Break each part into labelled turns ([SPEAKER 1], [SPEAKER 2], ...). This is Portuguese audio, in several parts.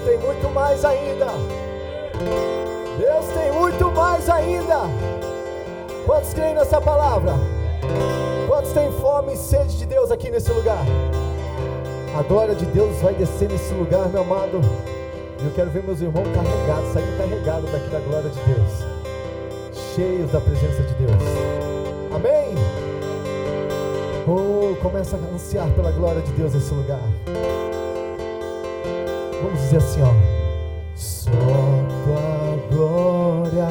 [SPEAKER 1] tem muito mais ainda. Deus tem muito mais ainda. Quantos creem nessa palavra? Quantos têm fome e sede de Deus aqui nesse lugar? A glória de Deus vai descer nesse lugar, meu amado. E eu quero ver meus irmãos carregados, saindo carregados daqui da glória de Deus, cheios da presença de Deus. Amém? Oh, começa a ansiar pela glória de Deus nesse lugar. Vamos dizer assim, ó: só tua glória,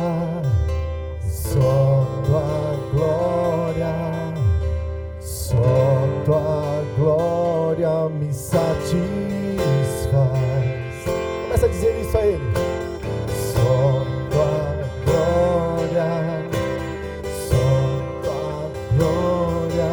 [SPEAKER 1] só tua glória, só tua glória me satisfaz. Começa a dizer isso a Ele. Só tua glória, só tua glória.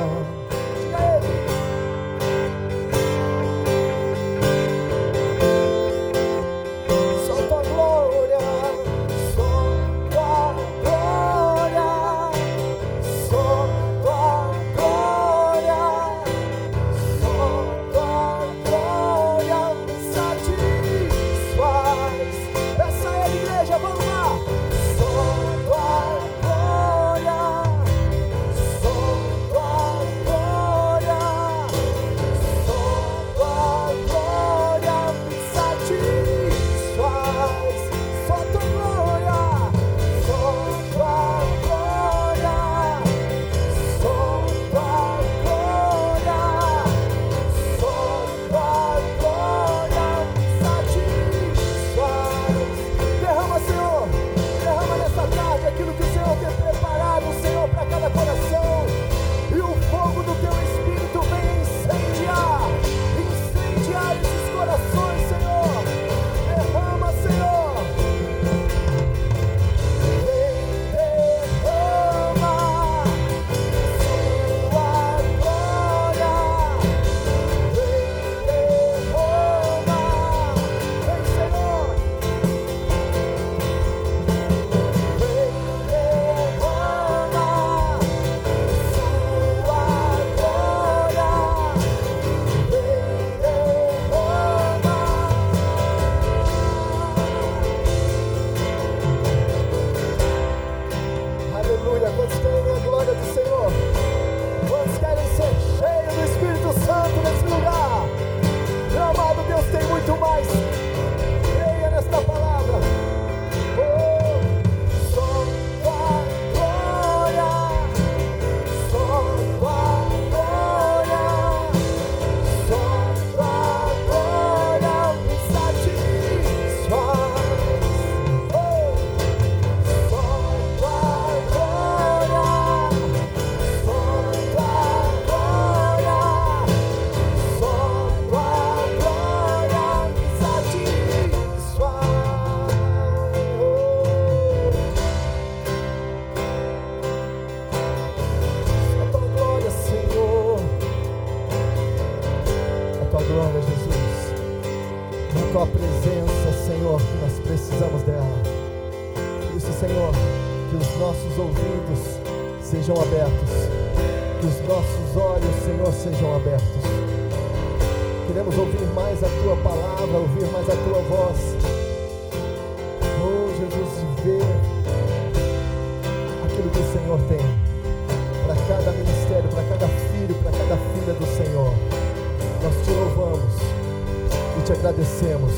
[SPEAKER 1] Agradecemos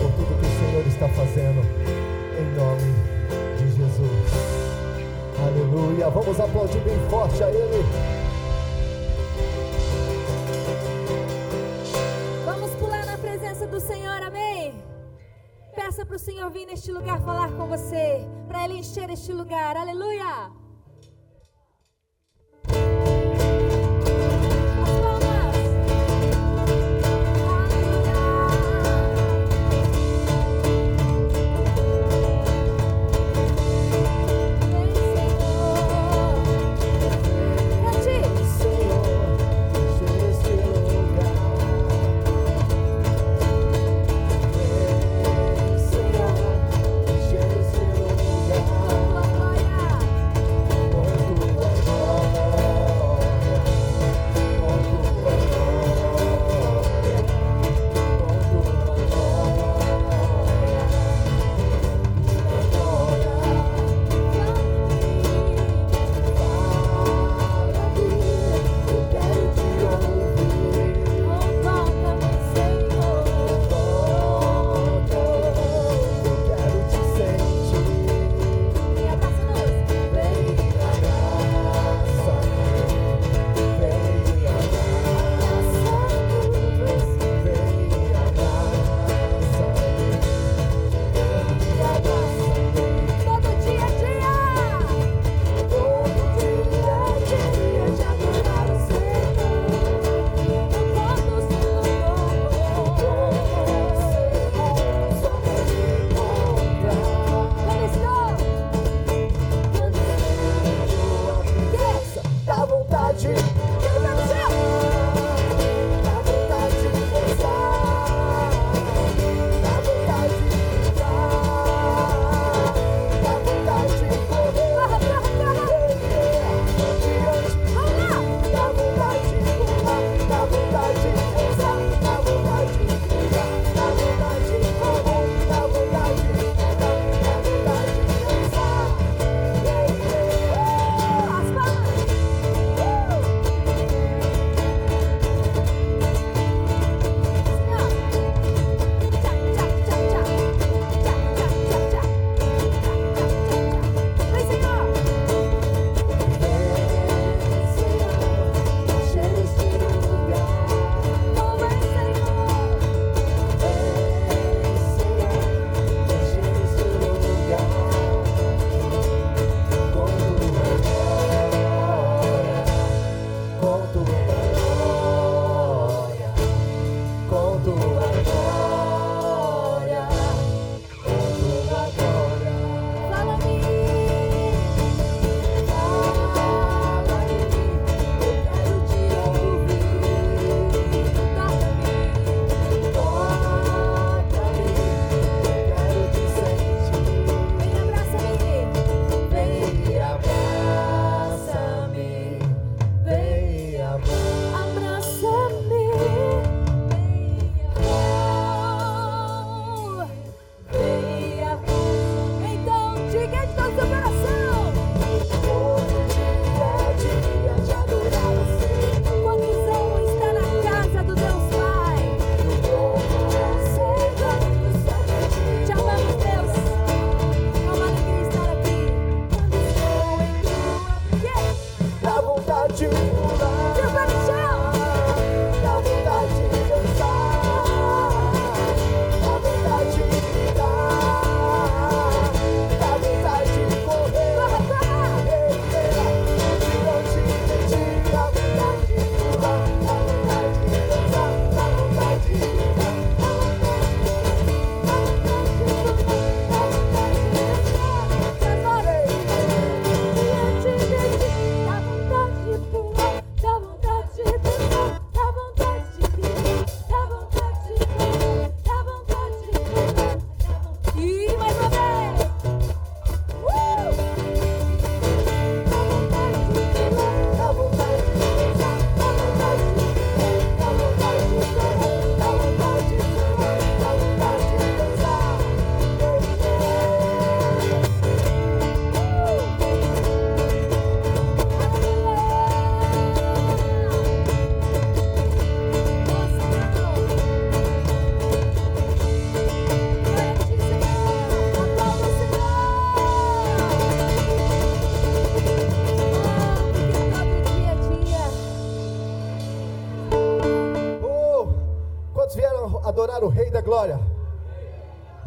[SPEAKER 1] por tudo que o Senhor está fazendo, em nome de Jesus. Aleluia. Vamos aplaudir bem forte a Ele.
[SPEAKER 2] Vamos pular na presença do Senhor, amém? Peça para o Senhor vir neste lugar falar com você, para Ele encher este lugar, aleluia.
[SPEAKER 1] Glória.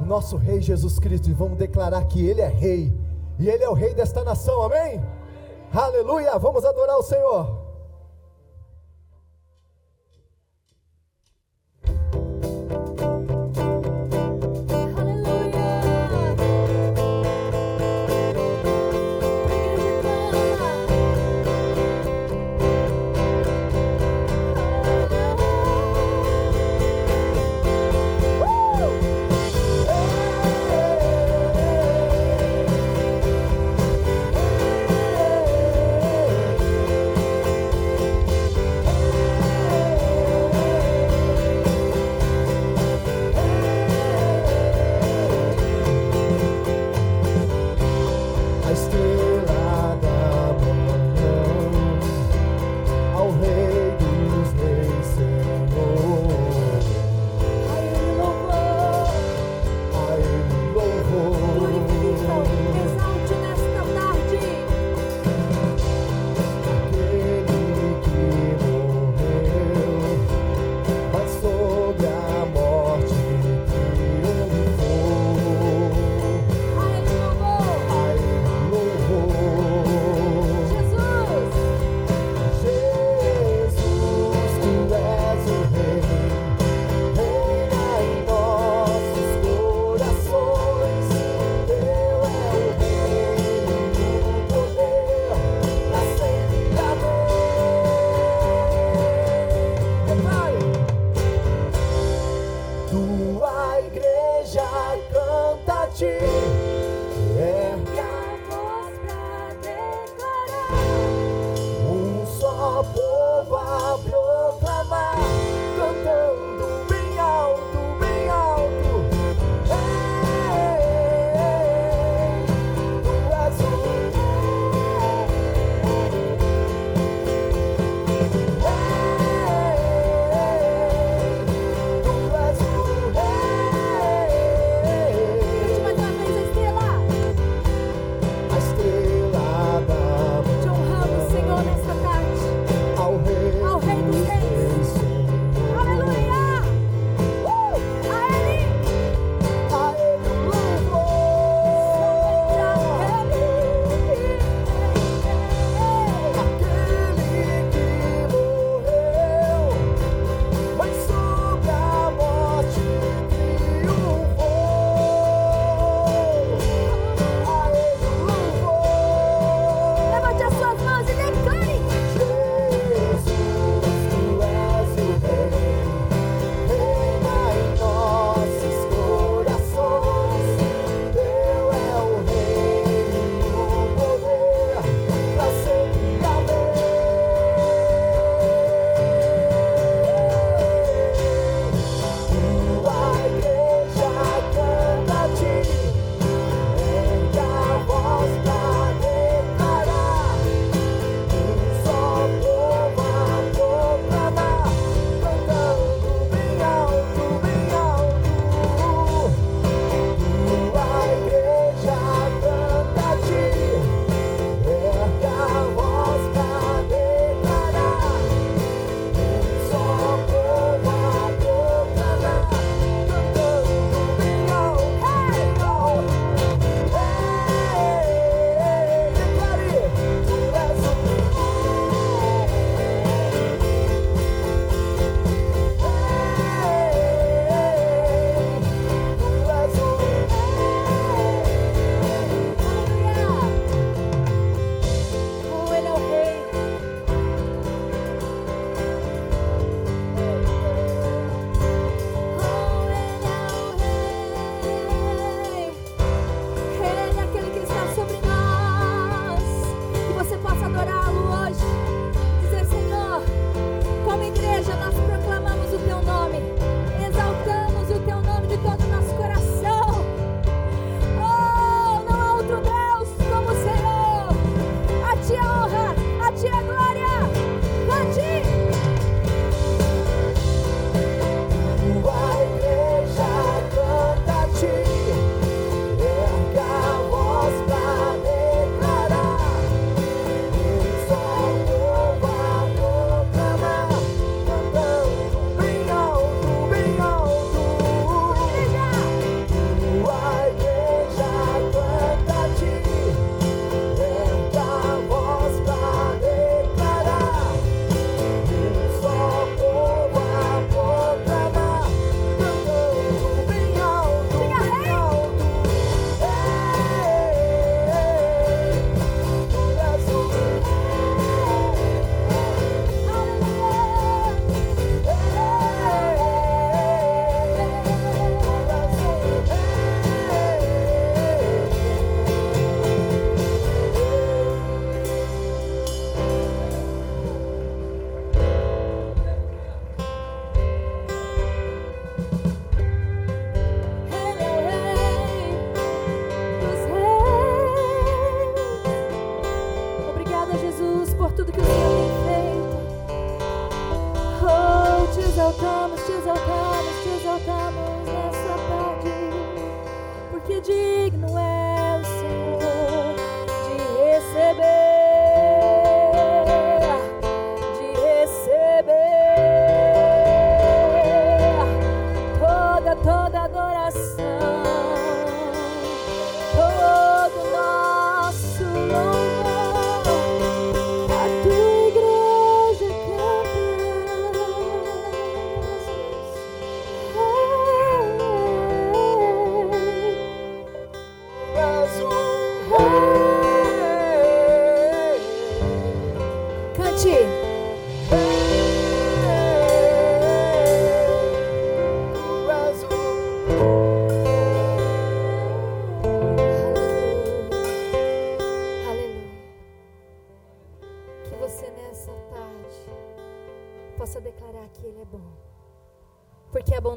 [SPEAKER 1] o nosso Rei Jesus Cristo, e vamos declarar que Ele é Rei, e Ele é o Rei desta nação, amém? Aleluia, vamos adorar o Senhor.
[SPEAKER 2] Mais uma vez.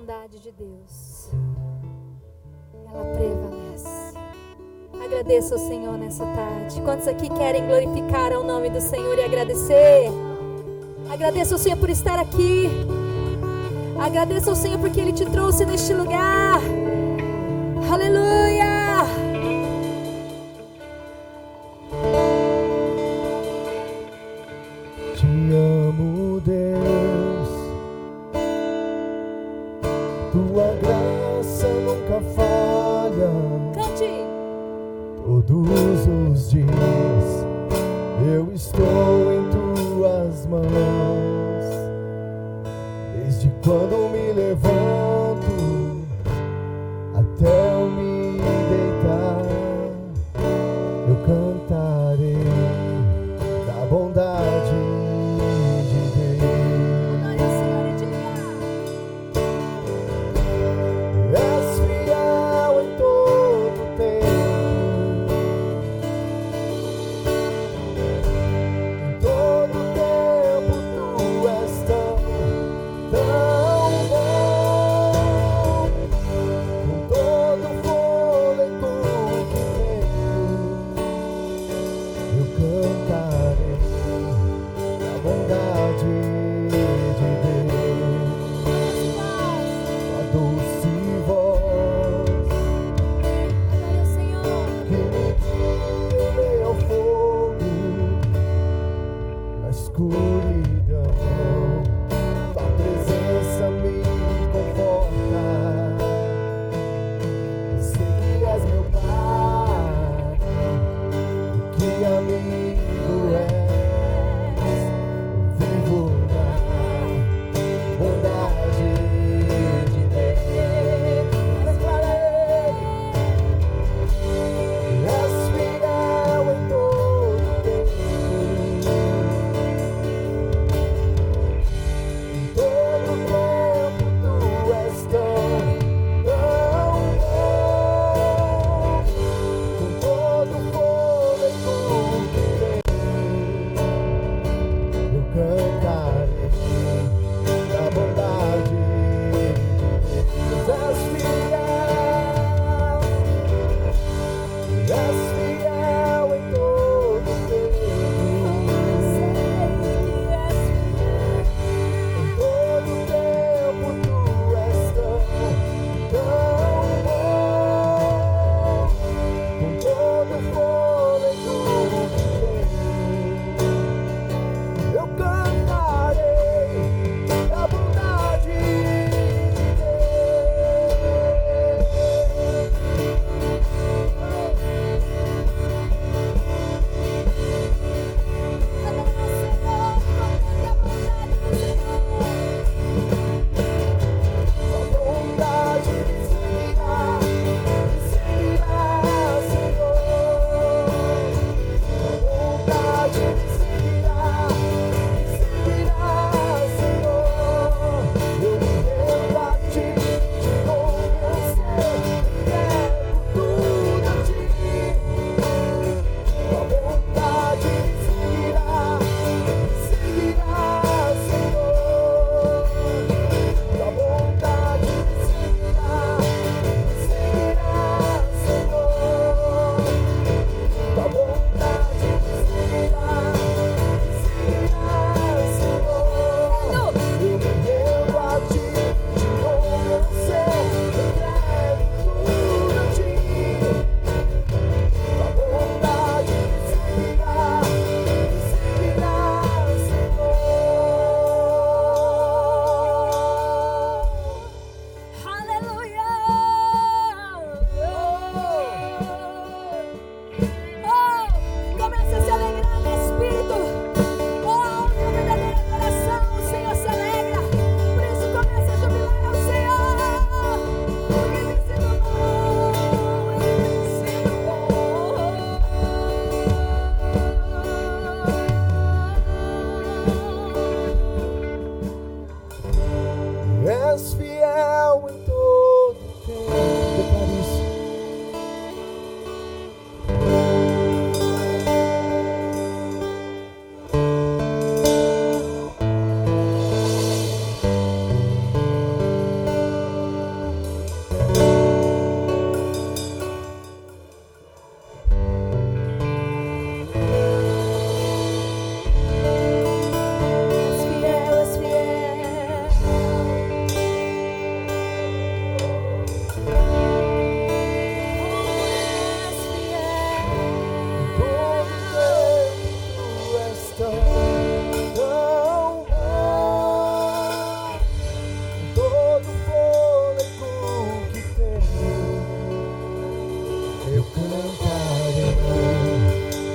[SPEAKER 2] bondade de Deus, ela prevalece. Agradeça ao Senhor nessa tarde. Quantos aqui querem glorificar ao nome do Senhor e agradecer? Agradeça ao Senhor por estar aqui. Agradeça ao Senhor porque Ele te trouxe neste lugar. Aleluia!
[SPEAKER 1] Te amo, Deus. Tua graça nunca falha.
[SPEAKER 2] Cante!
[SPEAKER 1] Todos os dias eu estou em tuas mãos. Desde quando me levanto até eu me deitar, eu cantarei da bondade de Deus.
[SPEAKER 2] Adore o Senhor e diga:
[SPEAKER 1] És fiel em todo tempo.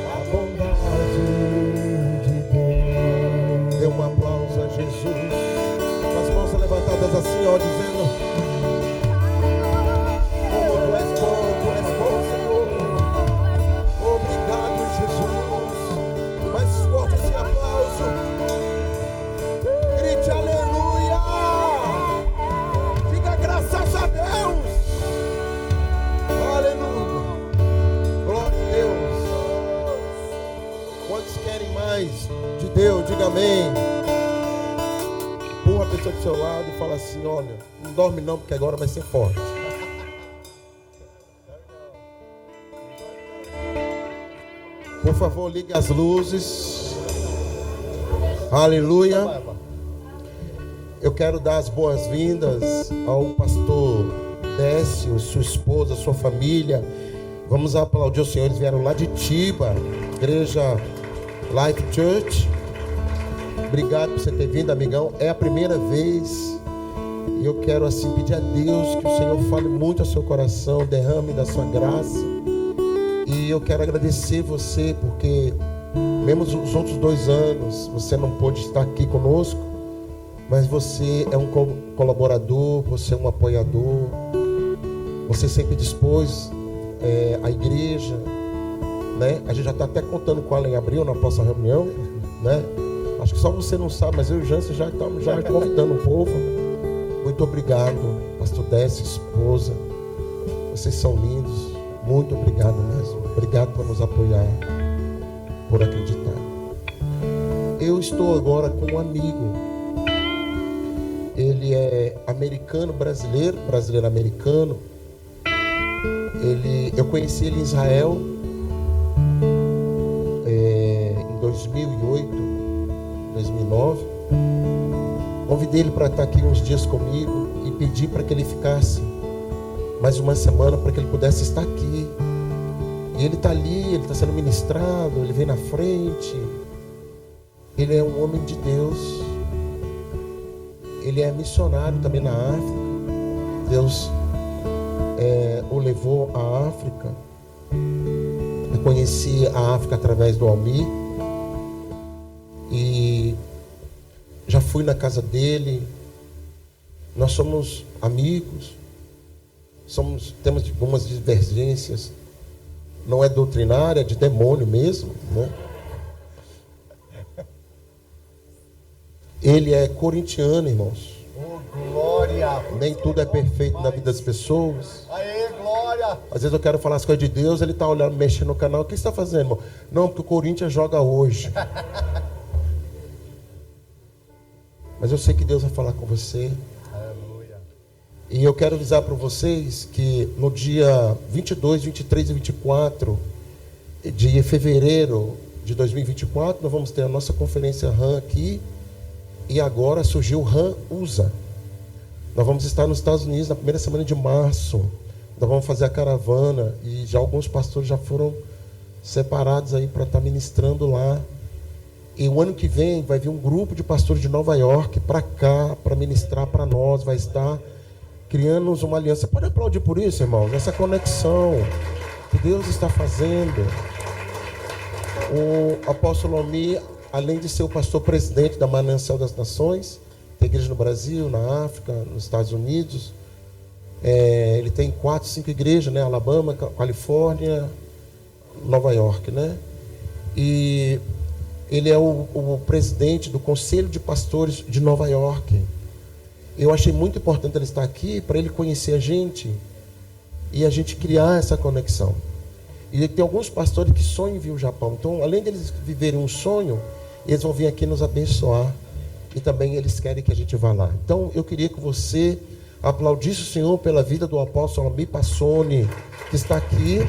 [SPEAKER 1] a bondade de Deus.
[SPEAKER 3] Dê um aplauso a Jesus. Com as mãos levantadas assim, ó, dizendo: como tu és bom, Senhor. Obrigado, Jesus. Mais forte esse aplauso. Grite aleluia. Diga graças a Deus. Aleluia. Glória a Deus. Quantos querem mais de Deus? Diga amém. Empurra a pessoa do seu lado e fala assim: olha, não dorme não, porque agora vai ser forte. Por favor, ligue as luzes. Aleluia. Eu quero dar as boas-vindas ao pastor Décio, sua esposa, sua família. Vamos aplaudir o Senhor. Eles vieram lá de Tiba, Igreja Life Church. Obrigado por você ter vindo, amigão. É a primeira vez. E eu quero assim pedir a Deus que o Senhor fale muito ao seu coração, derrame da sua graça. E eu quero agradecer você, porque mesmo os outros 2 anos você não pôde estar aqui conosco, mas você é um colaborador, você é um apoiador, você sempre dispôs a igreja, né? A gente já está até contando com ela em abril, na próxima reunião, né? Acho que só você não sabe, mas eu e o Jansen já estamos convidando o povo. Muito obrigado, pastor Décio, esposa, vocês são lindos. Muito obrigado mesmo. Obrigado por nos apoiar, por acreditar. Eu estou agora com um amigo. Ele é americano, brasileiro americano. Eu conheci ele em Israel em 2008, 2009. Convidei ele para estar aqui uns dias comigo e pedi para que ele ficasse mais uma semana para que ele pudesse estar aqui. E ele está ali, ele está sendo ministrado, ele vem na frente. Ele é um homem de Deus. Ele é missionário também na África. Deus o levou à África. Eu conheci a África através do Almir. E já fui na casa dele. Nós somos amigos. Temos algumas divergências. Não é doutrinária, é de demônio mesmo, né? Ele é corintiano, irmãos.
[SPEAKER 1] Oh, glória!
[SPEAKER 3] Nem tudo é perfeito na vida das pessoas.
[SPEAKER 1] Aê, glória!
[SPEAKER 3] Às vezes eu quero falar as coisas de Deus, ele está olhando, mexendo no canal. O que você está fazendo, irmão? Não, porque o Corinthians joga hoje. Mas eu sei que Deus vai falar com você. E eu quero avisar para vocês que no dia 22, 23 e 24 de fevereiro de 2024, nós vamos ter a nossa conferência RAM aqui. E agora surgiu o RAM USA. Nós vamos estar nos Estados Unidos na primeira semana de março. Nós vamos fazer a caravana e já alguns pastores já foram separados aí para estar ministrando lá. E o ano que vem vai vir um grupo de pastores de Nova York para cá, para ministrar para nós. Vai estar criando uma aliança. Pode aplaudir por isso, irmãos? Essa conexão que Deus está fazendo. O apóstolo Almir, além de ser o pastor presidente da Manancial das Nações, tem igreja no Brasil, na África, nos Estados Unidos. Ele tem 4, 5 igrejas, né? Alabama, Califórnia, Nova York, né? E ele é o presidente do Conselho de Pastores de Nova York. Eu achei muito importante ele estar aqui para ele conhecer a gente e a gente criar essa conexão. E tem alguns pastores que sonham em vir ao Japão. Então, além deles viverem um sonho, eles vão vir aqui nos abençoar. E também eles querem que a gente vá lá. Então, eu queria que você aplaudisse o Senhor pela vida do apóstolo Almir Passoni, que está aqui.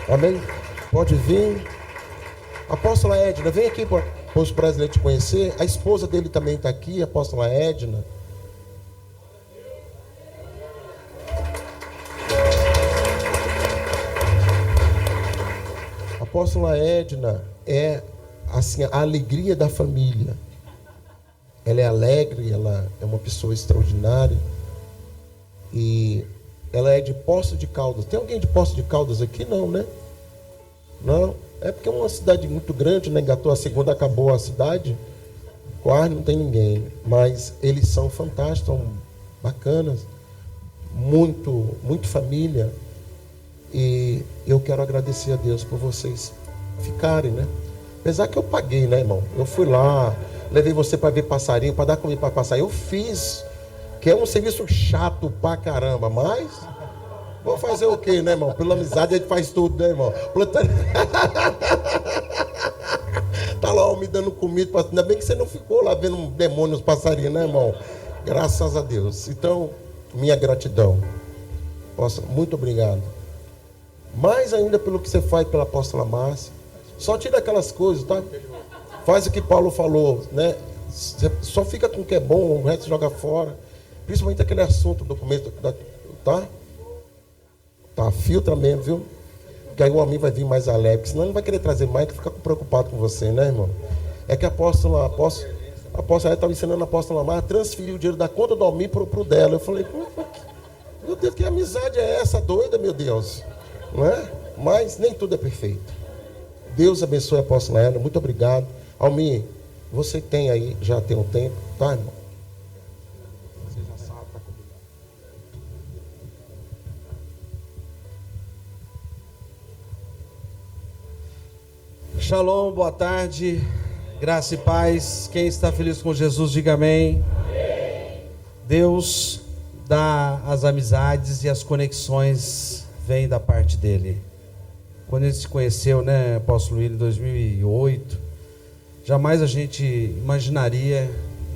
[SPEAKER 3] Amém? Pode vir. Apóstola Edna, vem aqui para os brasileiros te conhecer. A esposa dele também está aqui, a apóstola Edna. A apóstola Edna é assim, a alegria da família. Ela é alegre, ela é uma pessoa extraordinária. E ela é de Poços de Caldas. Tem alguém de Poços de Caldas aqui? Não, né? Não, é porque é uma cidade muito grande, né? Engatou a segunda, acabou a cidade, quase não tem ninguém. Mas eles são fantásticos, são bacanas, muito família. E eu quero agradecer a Deus por vocês ficarem, né? Apesar que eu paguei, né, irmão? Eu fui lá, levei você para ver passarinho, para dar comida para passarinho. Eu fiz, que é um serviço chato pra caramba, mas vou fazer o quê, né, irmão? Pela amizade a gente faz tudo, né, irmão? Tá lá me dando comida, ainda bem que você não ficou lá vendo um demônio nos passarinhos, né, irmão? Graças a Deus. Então, minha gratidão. Muito obrigado. Mais ainda pelo que você faz pela apóstola Márcia. Só tira aquelas coisas, tá? Faz o que Paulo falou, né? Só fica com o que é bom, o resto joga fora. Principalmente aquele assunto do começo, tá? Tá, filtra mesmo, viu? Que aí o homem vai vir mais alegre, senão ele não vai querer trazer mais, que fica preocupado com você, né, irmão? É que a apóstola estava ensinando a apóstola Márcia a transferir o dinheiro da conta do homem pro dela. Eu falei, meu Deus, que amizade é essa doida, meu Deus? Não é? Mas nem tudo é perfeito. Deus abençoe a apóstola Ana, muito obrigado. Almir, você tem aí, já tem um tempo, tá, irmão? Você já sabe, tá combinado.
[SPEAKER 4] Shalom, boa tarde, graça e paz. Quem está feliz com Jesus, diga amém. Amém. Deus dá as amizades e as conexões vêm da parte dele. Quando ele se conheceu, né, apóstolo William, em 2008, jamais a gente imaginaria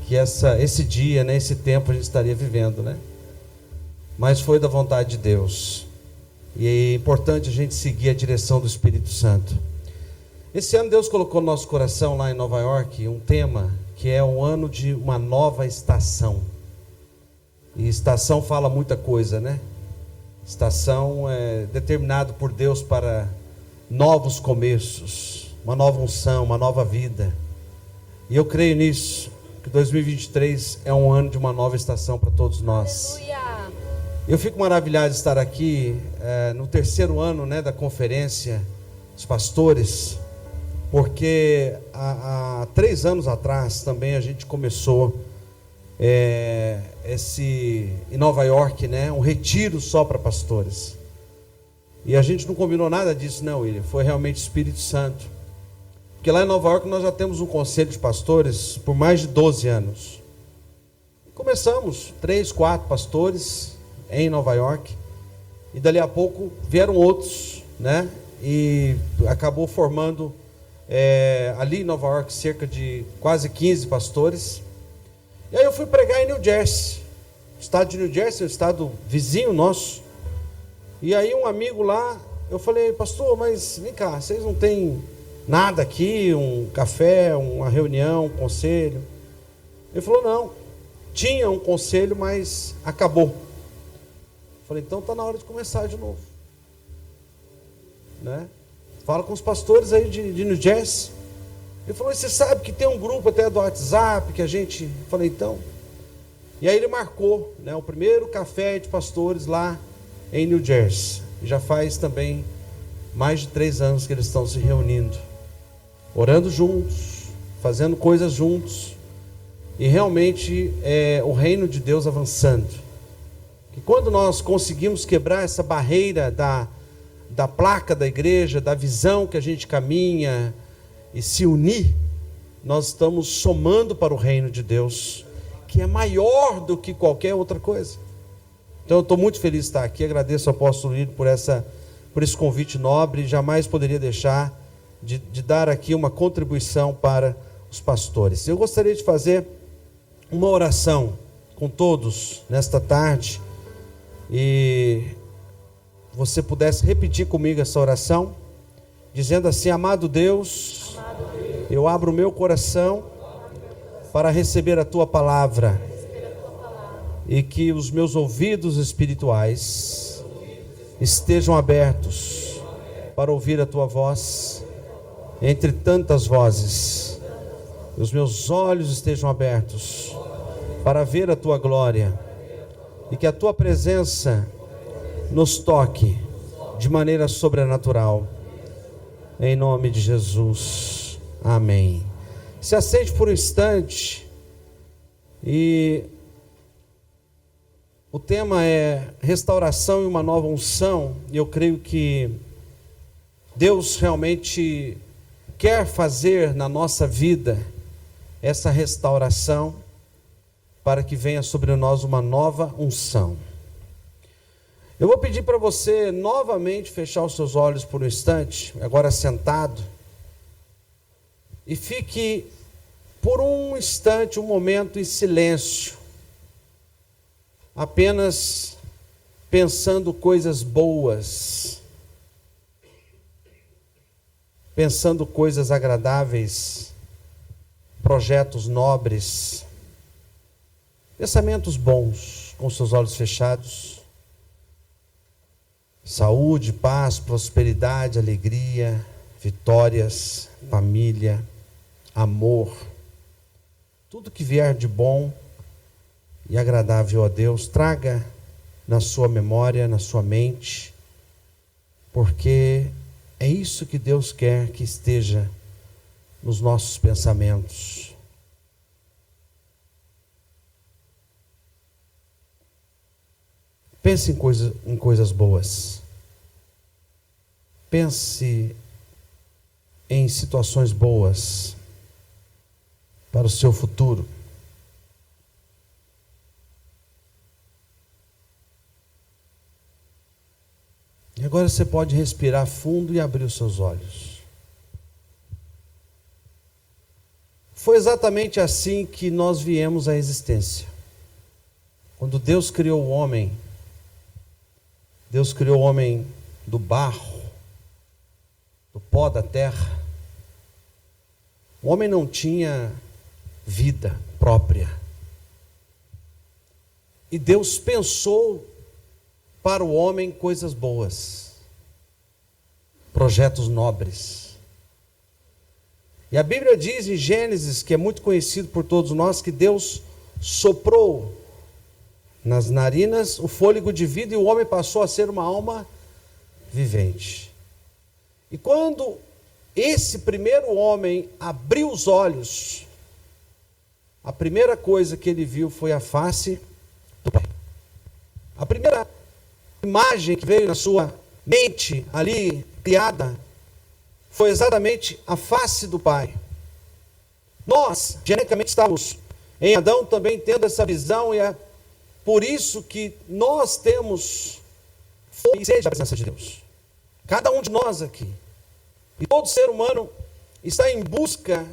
[SPEAKER 4] que esse dia, né, esse tempo a gente estaria vivendo, né? Mas foi da vontade de Deus. E é importante a gente seguir a direção do Espírito Santo. Esse ano Deus colocou no nosso coração lá em Nova York um tema que é o ano de uma nova estação. E estação fala muita coisa, né? Estação é determinado por Deus para novos começos, uma nova unção, uma nova vida. E eu creio nisso, que 2023 é um ano de uma nova estação para todos nós.
[SPEAKER 2] Aleluia.
[SPEAKER 4] Eu fico maravilhado de estar aqui no terceiro ano, né, da conferência dos pastores, porque há 3 anos atrás também a gente começou em Nova York, né, um retiro só para pastores. E a gente não combinou nada disso, não, William. Foi realmente Espírito Santo. Porque lá em Nova York nós já temos um conselho de pastores por mais de 12 anos. Começamos 3, 4 pastores em Nova York. E dali a pouco vieram outros, né? E acabou formando ali em Nova York cerca de quase 15 pastores. E aí eu fui pregar em New Jersey. O estado de New Jersey é um estado vizinho nosso. E aí um amigo lá, eu falei, pastor, mas vem cá, vocês não tem nada aqui, um café, uma reunião, um conselho? Ele falou, não, tinha um conselho, mas acabou. Eu falei, então está na hora de começar de novo, né? Fala com os pastores aí de New Jersey. Ele falou, você sabe que tem um grupo até do WhatsApp que a gente... Eu falei, então. E aí ele marcou, né, o primeiro café de pastores lá em New Jersey. Já faz também mais de 3 anos que eles estão se reunindo, orando juntos, fazendo coisas juntos, e realmente é o reino de Deus avançando. E quando nós conseguimos quebrar essa barreira da placa da igreja, da visão que a gente caminha e se unir, nós estamos somando para o reino de Deus, que é maior do que qualquer outra coisa. Então eu estou muito feliz de estar aqui, agradeço ao apóstolo Lírio por esse convite nobre, jamais poderia deixar de dar aqui uma contribuição para os pastores. Eu gostaria de fazer uma oração com todos nesta tarde, e você pudesse repetir comigo essa oração, dizendo assim: amado Deus, eu abro o meu coração para receber a Tua palavra, e que os meus ouvidos espirituais estejam abertos para ouvir a Tua voz entre tantas vozes. Os meus olhos estejam abertos para ver a Tua glória, e que a Tua presença nos toque de maneira sobrenatural. Em nome de Jesus. Amém. Se assente por um instante. E o tema é restauração e uma nova unção. E eu creio que Deus realmente quer fazer na nossa vida essa restauração, para que venha sobre nós uma nova unção. Eu vou pedir para você novamente fechar os seus olhos por um instante, agora sentado, e fique por um instante, um momento em silêncio, apenas pensando coisas boas, pensando coisas agradáveis, projetos nobres, pensamentos bons, com seus olhos fechados. Saúde, paz, prosperidade, alegria, vitórias, família, amor, tudo que vier de bom e agradável a Deus, traga na sua memória, na sua mente, porque é isso que Deus quer que esteja nos nossos pensamentos. Pense em coisas boas. Pense em situações boas para o seu futuro. E agora você pode respirar fundo e abrir os seus olhos. Foi exatamente assim que nós viemos à existência. Quando Deus criou o homem, Deus criou o homem do barro, do pó da terra. O homem não tinha vida própria. E Deus pensou para o homem coisas boas, projetos nobres. E a Bíblia diz em Gênesis, que é muito conhecido por todos nós, que Deus soprou nas narinas o fôlego de vida e o homem passou a ser uma alma vivente. E quando esse primeiro homem abriu os olhos, a primeira coisa que ele viu foi a face do Pai. A primeira imagem que veio na sua mente ali criada foi exatamente a face do Pai. Nós, geneticamente, estamos em Adão também tendo essa visão, e é por isso que nós temos fome e sede da presença de Deus. Cada um de nós aqui. E todo ser humano está em busca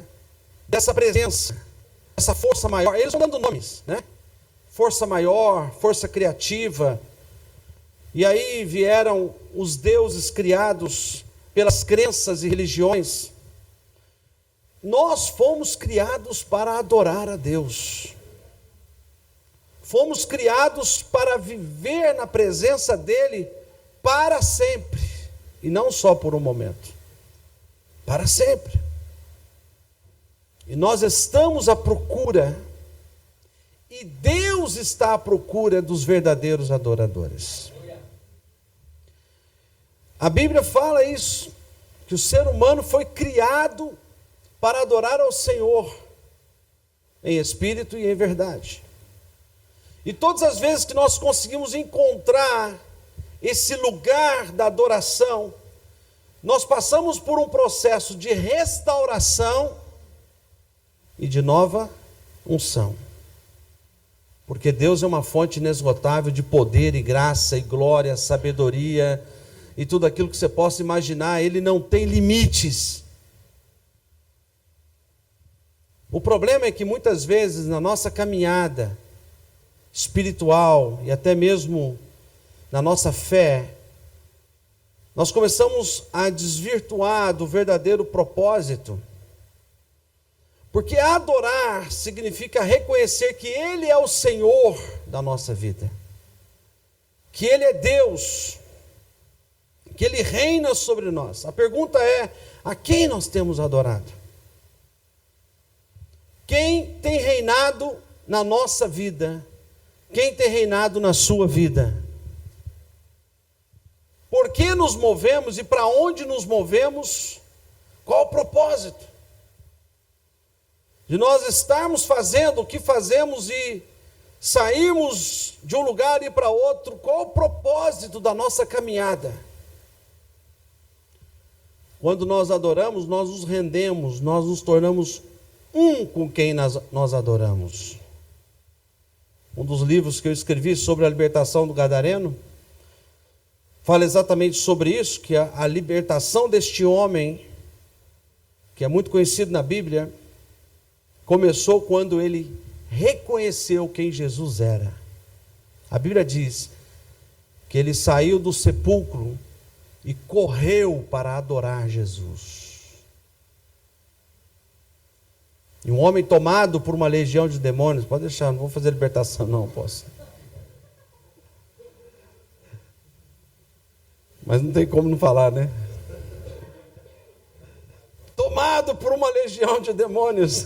[SPEAKER 4] dessa presença, dessa força maior. Eles estão dando nomes, né? Força maior, força criativa. E aí vieram os deuses criados pelas crenças e religiões. Nós fomos criados para adorar a Deus. Fomos criados para viver na presença dEle para sempre. E não só por um momento. Para sempre. E nós estamos à procura, e Deus está à procura dos verdadeiros adoradores. A Bíblia fala isso, que o ser humano foi criado para adorar ao Senhor, em espírito e em verdade. E todas as vezes que nós conseguimos encontrar esse lugar da adoração, nós passamos por um processo de restauração e de nova unção. Porque Deus é uma fonte inesgotável de poder e graça e glória, sabedoria e tudo aquilo que você possa imaginar. Ele não tem limites. O problema é que muitas vezes na nossa caminhada espiritual e até mesmo na nossa fé, nós começamos a desvirtuar do verdadeiro propósito. Porque adorar significa reconhecer que Ele é o Senhor da nossa vida, que Ele é Deus, que Ele reina sobre nós. A pergunta é: a quem nós temos adorado? Quem tem reinado na nossa vida? Quem tem reinado na sua vida? que nos movemos e para onde nos movemos, qual o propósito de nós estarmos fazendo o que fazemos e sairmos de um lugar e ir para outro, qual o propósito da nossa caminhada? Quando nós adoramos, nós nos rendemos, nós nos tornamos um com quem nós adoramos. Um dos livros que eu escrevi sobre a libertação do gadareno fala exatamente sobre isso, que a libertação deste homem, que é muito conhecido na Bíblia, começou quando ele reconheceu quem Jesus era. A Bíblia diz que ele saiu do sepulcro e correu para adorar Jesus. E um homem tomado por uma legião de demônios, pode deixar, não vou fazer libertação não, posso. Mas não tem como não falar, né? Tomado por uma legião de demônios.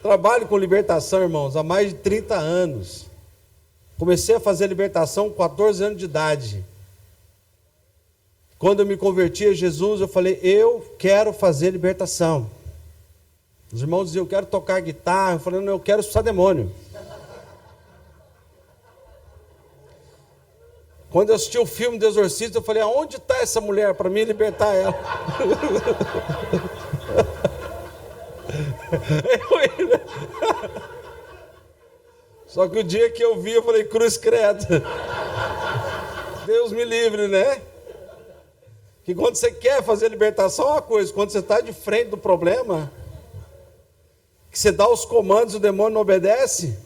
[SPEAKER 4] Trabalho com libertação, irmãos, há mais de 30 anos. Comecei a fazer libertação com 14 anos de idade. Quando eu me converti a Jesus, eu falei, eu quero fazer libertação. Os irmãos diziam, eu quero tocar guitarra. Eu falei, não, eu quero expulsar demônio. Quando eu assisti o filme do Exorcista, eu falei, aonde está essa mulher para mim libertar ela? Só que o dia que eu vi, eu falei, cruz credo. Deus me livre, né? Que quando você quer fazer libertação é uma coisa, quando você está de frente do problema, que você dá os comandos e o demônio não obedece.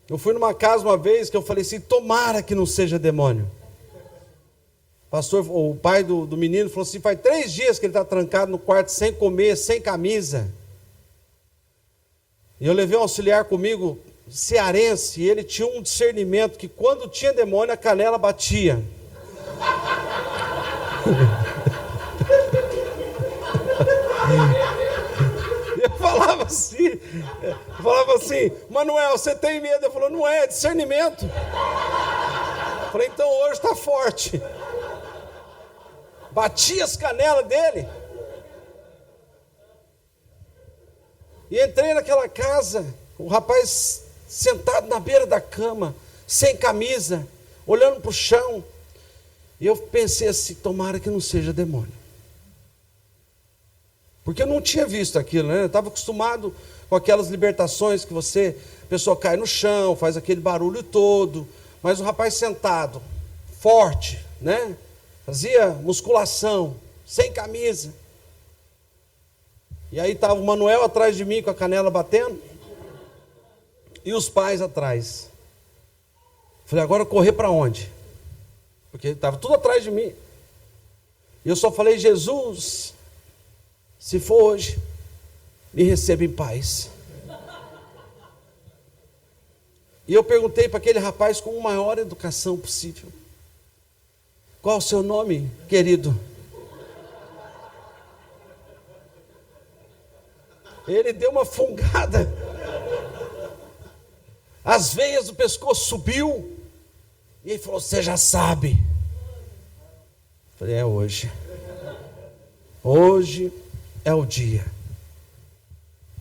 [SPEAKER 4] Eu fui numa casa uma vez que eu falei assim, tomara que não seja demônio. Pastor, o pai do menino falou assim, faz 3 dias que ele está trancado no quarto sem comer, sem camisa. E eu levei um auxiliar comigo, cearense, e ele tinha um discernimento que quando tinha demônio a canela batia. Eu falava assim, Manuel, você tem medo? Ele falou, não é discernimento. Eu falei, então hoje está forte. Bati as canelas dele. E entrei naquela casa, o rapaz sentado na beira da cama, sem camisa, olhando para o chão. E eu pensei assim, tomara que não seja demônio. Porque eu não tinha visto aquilo, né? Eu estava acostumado com aquelas libertações que a pessoa cai no chão, faz aquele barulho todo. Mas o rapaz sentado, forte, né? Fazia musculação, sem camisa. E aí estava o Manuel atrás de mim com a canela batendo. E os pais atrás. Falei, agora correr para onde? Porque estava tudo atrás de mim. E eu só falei, Jesus, se for hoje, me receba em paz. E eu perguntei para aquele rapaz com a maior educação possível. Qual o seu nome, querido? Ele deu uma fungada. As veias do pescoço subiu. E ele falou, você já sabe. Eu falei, é hoje. Hoje é o dia.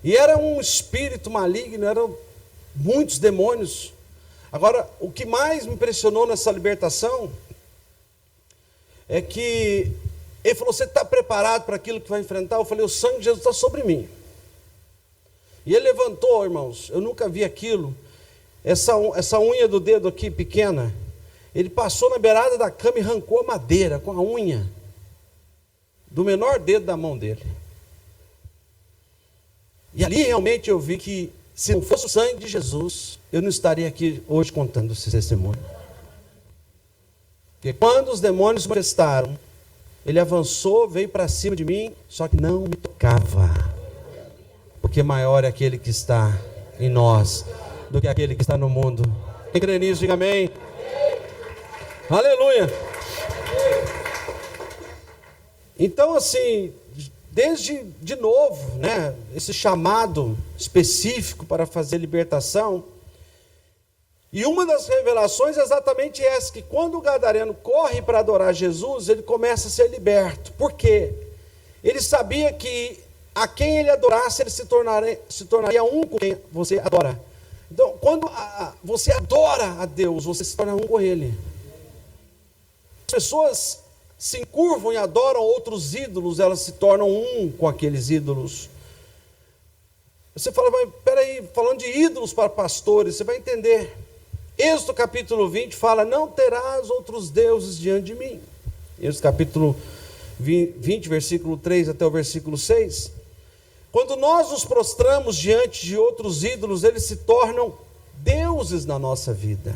[SPEAKER 4] E era um espírito maligno, eram muitos demônios. Agora, o que mais me impressionou nessa libertação é que ele falou, você está preparado para aquilo que vai enfrentar? Eu falei, o sangue de Jesus está sobre mim. E ele levantou, irmãos, eu nunca vi aquilo. Essa unha do dedo aqui pequena, ele passou na beirada da cama e arrancou a madeira com a unha do menor dedo da mão dele. E ali realmente eu vi que se não fosse o sangue de Jesus, eu não estaria aqui hoje contando esse testemunho. Porque quando os demônios se manifestaram, ele avançou, veio para cima de mim, só que não me tocava. Porque maior é aquele que está em nós do que aquele que está no mundo. Quem crê nisso, diga amém. Aleluia. Então, assim, desde de novo, né, esse chamado específico para fazer libertação, E uma das revelações é exatamente essa, que quando o gadareno corre para adorar Jesus, ele começa a ser liberto. Por quê? Ele sabia que a quem ele adorasse, ele se tornaria um com quem você adora. Então, quando você adora a Deus, você se torna um com Ele. As pessoas se encurvam e adoram outros ídolos, elas se tornam um com aqueles ídolos. Você fala, mas peraí, falando de ídolos para pastores, você vai entender. Êxodo capítulo 20 fala, não terás outros deuses diante de mim. Êxodo capítulo 20, versículo 3 até o versículo 6. Quando nós nos prostramos diante de outros ídolos, eles se tornam deuses na nossa vida.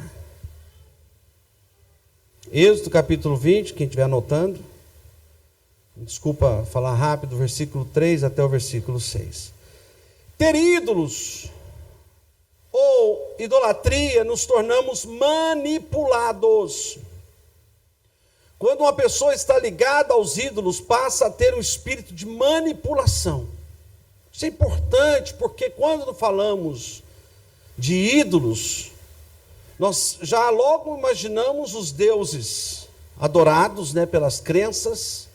[SPEAKER 4] Êxodo capítulo 20, quem estiver anotando, desculpa falar rápido, versículo 3 até o versículo 6. Ter ídolos ou idolatria, nos tornamos manipulados. Quando uma pessoa está ligada aos ídolos, passa a ter um espírito de manipulação. Isso é importante, porque quando falamos de ídolos, nós já logo imaginamos os deuses adorados, pelas crenças,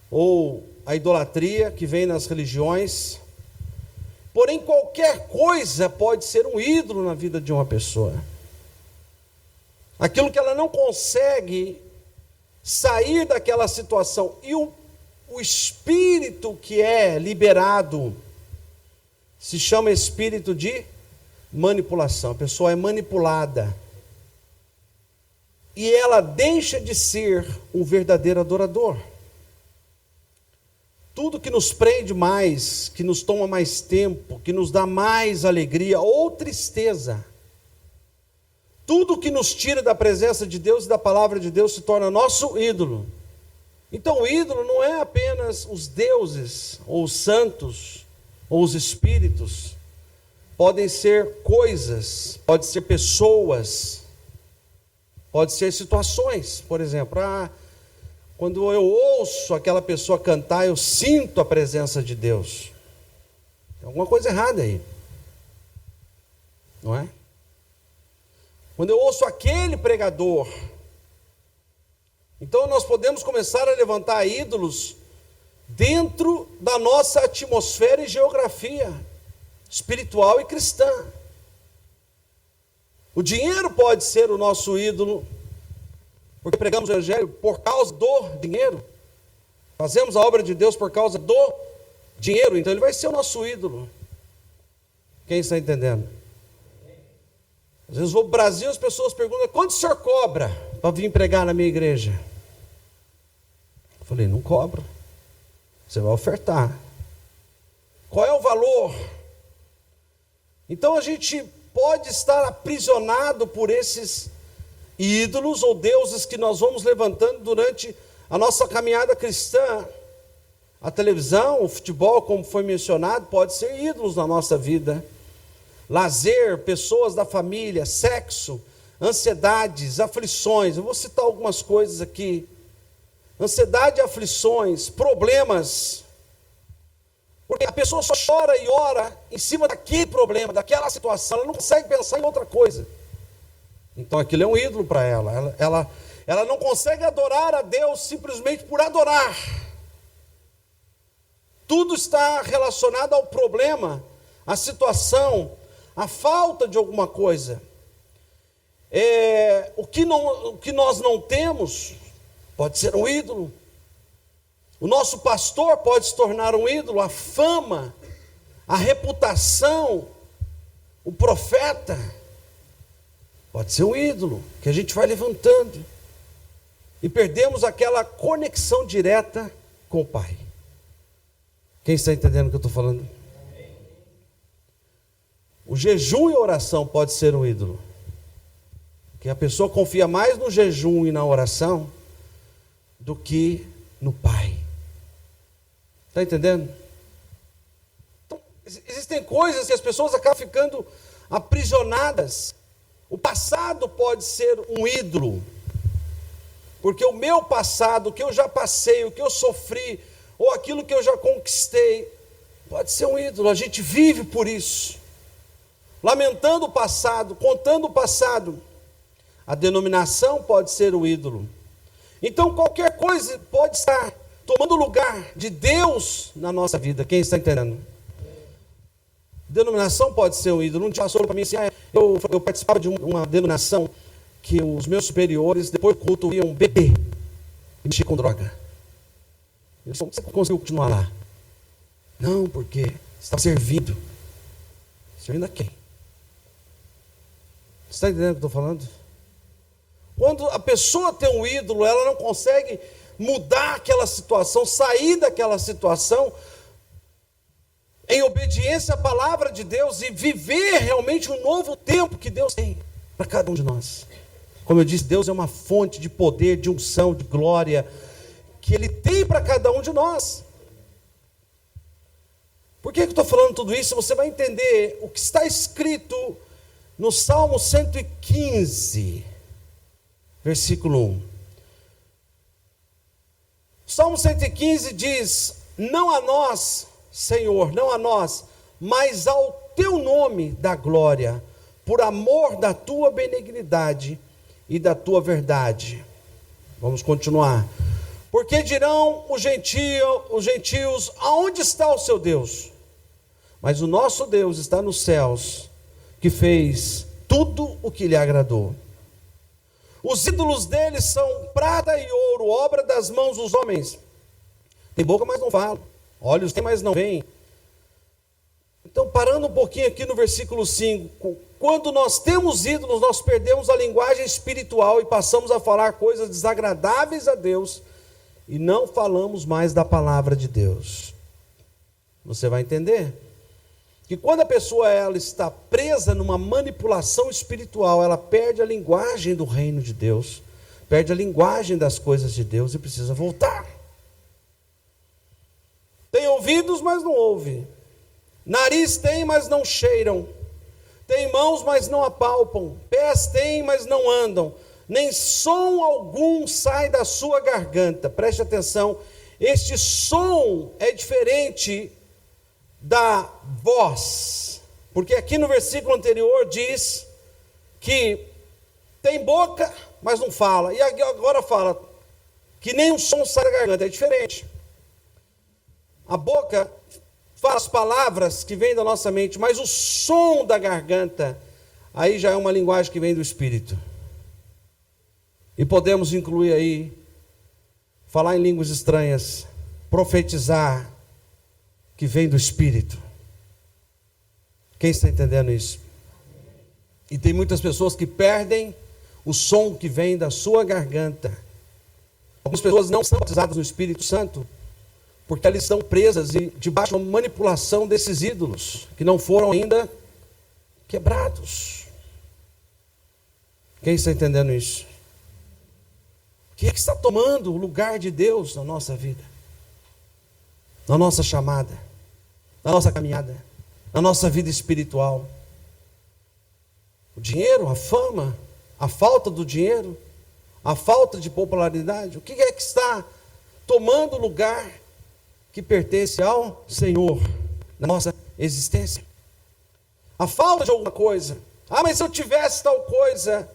[SPEAKER 4] ou a idolatria que vem nas religiões. Porém, qualquer coisa pode ser um ídolo na vida de uma pessoa. Aquilo que ela não consegue sair daquela situação, e o espírito que é liberado se chama espírito de manipulação. A pessoa é manipulada e ela deixa de ser um verdadeiro adorador. Tudo que nos prende mais, que nos toma mais tempo, que nos dá mais alegria ou tristeza, tudo que nos tira da presença de Deus e da palavra de Deus se torna nosso ídolo. Então o ídolo não é apenas os deuses, ou os santos, ou os espíritos. Podem ser coisas, pode ser pessoas, pode ser situações. Por exemplo, quando eu ouço aquela pessoa cantar, eu sinto a presença de Deus. Tem alguma coisa errada aí, não é? Quando eu ouço aquele pregador, então nós podemos começar a levantar ídolos dentro da nossa atmosfera e geografia espiritual e cristã. O dinheiro pode ser o nosso ídolo, porque pregamos o evangelho por causa do dinheiro. Fazemos a obra de Deus por causa do dinheiro, então ele vai ser o nosso ídolo. Quem está entendendo? Às vezes vou para o Brasil, as pessoas perguntam, quanto o senhor cobra para vir pregar na minha igreja? Eu falei, não cobro, você vai ofertar. Qual é o valor? Então a gente pode estar aprisionado por esses ídolos ou deuses que nós vamos levantando durante a nossa caminhada cristã. A televisão, o futebol, como foi mencionado, pode ser ídolos na nossa vida. Lazer, pessoas da família, sexo, ansiedades, aflições. Eu vou citar algumas coisas aqui. Ansiedade, aflições, problemas. Porque a pessoa só chora e ora em cima daquele problema, daquela situação. Ela não consegue pensar em outra coisa. Então aquilo é um ídolo para ela. Ela não consegue adorar a Deus simplesmente por adorar. Tudo está relacionado ao problema, à situação, à falta de alguma coisa. O que nós não temos pode ser um ídolo. O nosso pastor pode se tornar um ídolo. A fama, a reputação, o profeta pode ser um ídolo que a gente vai levantando e perdemos aquela conexão direta com o Pai. Quem está entendendo o que eu estou falando? O jejum e a oração pode ser um ídolo, que a pessoa confia mais no jejum e na oração do que no Pai. Está entendendo? Então, existem coisas que as pessoas acabam ficando aprisionadas. O passado pode ser um ídolo, porque o meu passado, o que eu já passei, o que eu sofri, ou aquilo que eu já conquistei, pode ser um ídolo. A gente vive por isso. lamentando o passado, contando o passado. A denominação pode ser o ídolo. Então qualquer coisa pode estar tomando o lugar de Deus na nossa vida. Quem está entendendo? Denominação pode ser um ídolo. Um dia passou para mim assim, eu participava de uma denominação que os meus superiores, depois do culto, iam beber e mexer com droga. Eu disse, você conseguiu continuar lá? Não, porque estava servindo. Servindo a quem? Você está entendendo o que eu estou falando? Quando a pessoa tem um ídolo, ela não consegue mudar aquela situação, sair daquela situação em obediência à palavra de Deus e viver realmente um novo tempo que Deus tem para cada um de nós. Como eu disse, Deus é uma fonte de poder, de unção, de glória, que Ele tem para cada um de nós. Por que eu estou falando tudo isso? Você vai entender o que está escrito no Salmo 115, versículo 1. O Salmo 115 diz: não a nós, Senhor, não a nós, mas ao teu nome dá glória, por amor da tua benignidade e da tua verdade. Vamos continuar. Porque dirão os gentios, aonde está o seu Deus? Mas o nosso Deus está nos céus, que fez tudo o que lhe agradou. Os ídolos deles são prata e ouro, obra das mãos dos homens. Tem boca, mas não fala. Olhos tem, mas não veem. Então, parando um pouquinho aqui no versículo 5. Quando nós temos ídolos, nós perdemos a linguagem espiritual e passamos a falar coisas desagradáveis a Deus e não falamos mais da palavra de Deus. Você vai entender que quando a pessoa ela está presa numa manipulação espiritual, ela perde a linguagem do reino de Deus, perde a linguagem das coisas de Deus e precisa voltar. Tem ouvidos, mas não ouve. Nariz tem, mas não cheiram. Tem mãos, mas não apalpam. Pés têm, mas não andam. Nem som algum sai da sua garganta. Preste atenção, este som é diferente da voz, porque aqui no versículo anterior diz que tem boca, mas não fala, e agora fala que nem um som sai da garganta. É diferente. A boca fala as palavras que vêm da nossa mente, mas o som da garganta, aí já é uma linguagem que vem do Espírito. E podemos incluir aí falar em línguas estranhas, profetizar, que vem do Espírito. Quem está entendendo isso? E tem muitas pessoas que perdem o som que vem da sua garganta. Algumas pessoas não são batizadas no Espírito Santo porque elas estão presas e debaixo de uma manipulação desses ídolos que não foram ainda quebrados. Quem está entendendo isso? O que é que está tomando o lugar de Deus na nossa vida? Na nossa chamada, na nossa caminhada, na nossa vida espiritual. O dinheiro, a fama, a falta do dinheiro, a falta de popularidade. O que é que está tomando lugar que pertence ao Senhor na nossa existência? A falta de alguma coisa. Mas se eu tivesse tal coisa,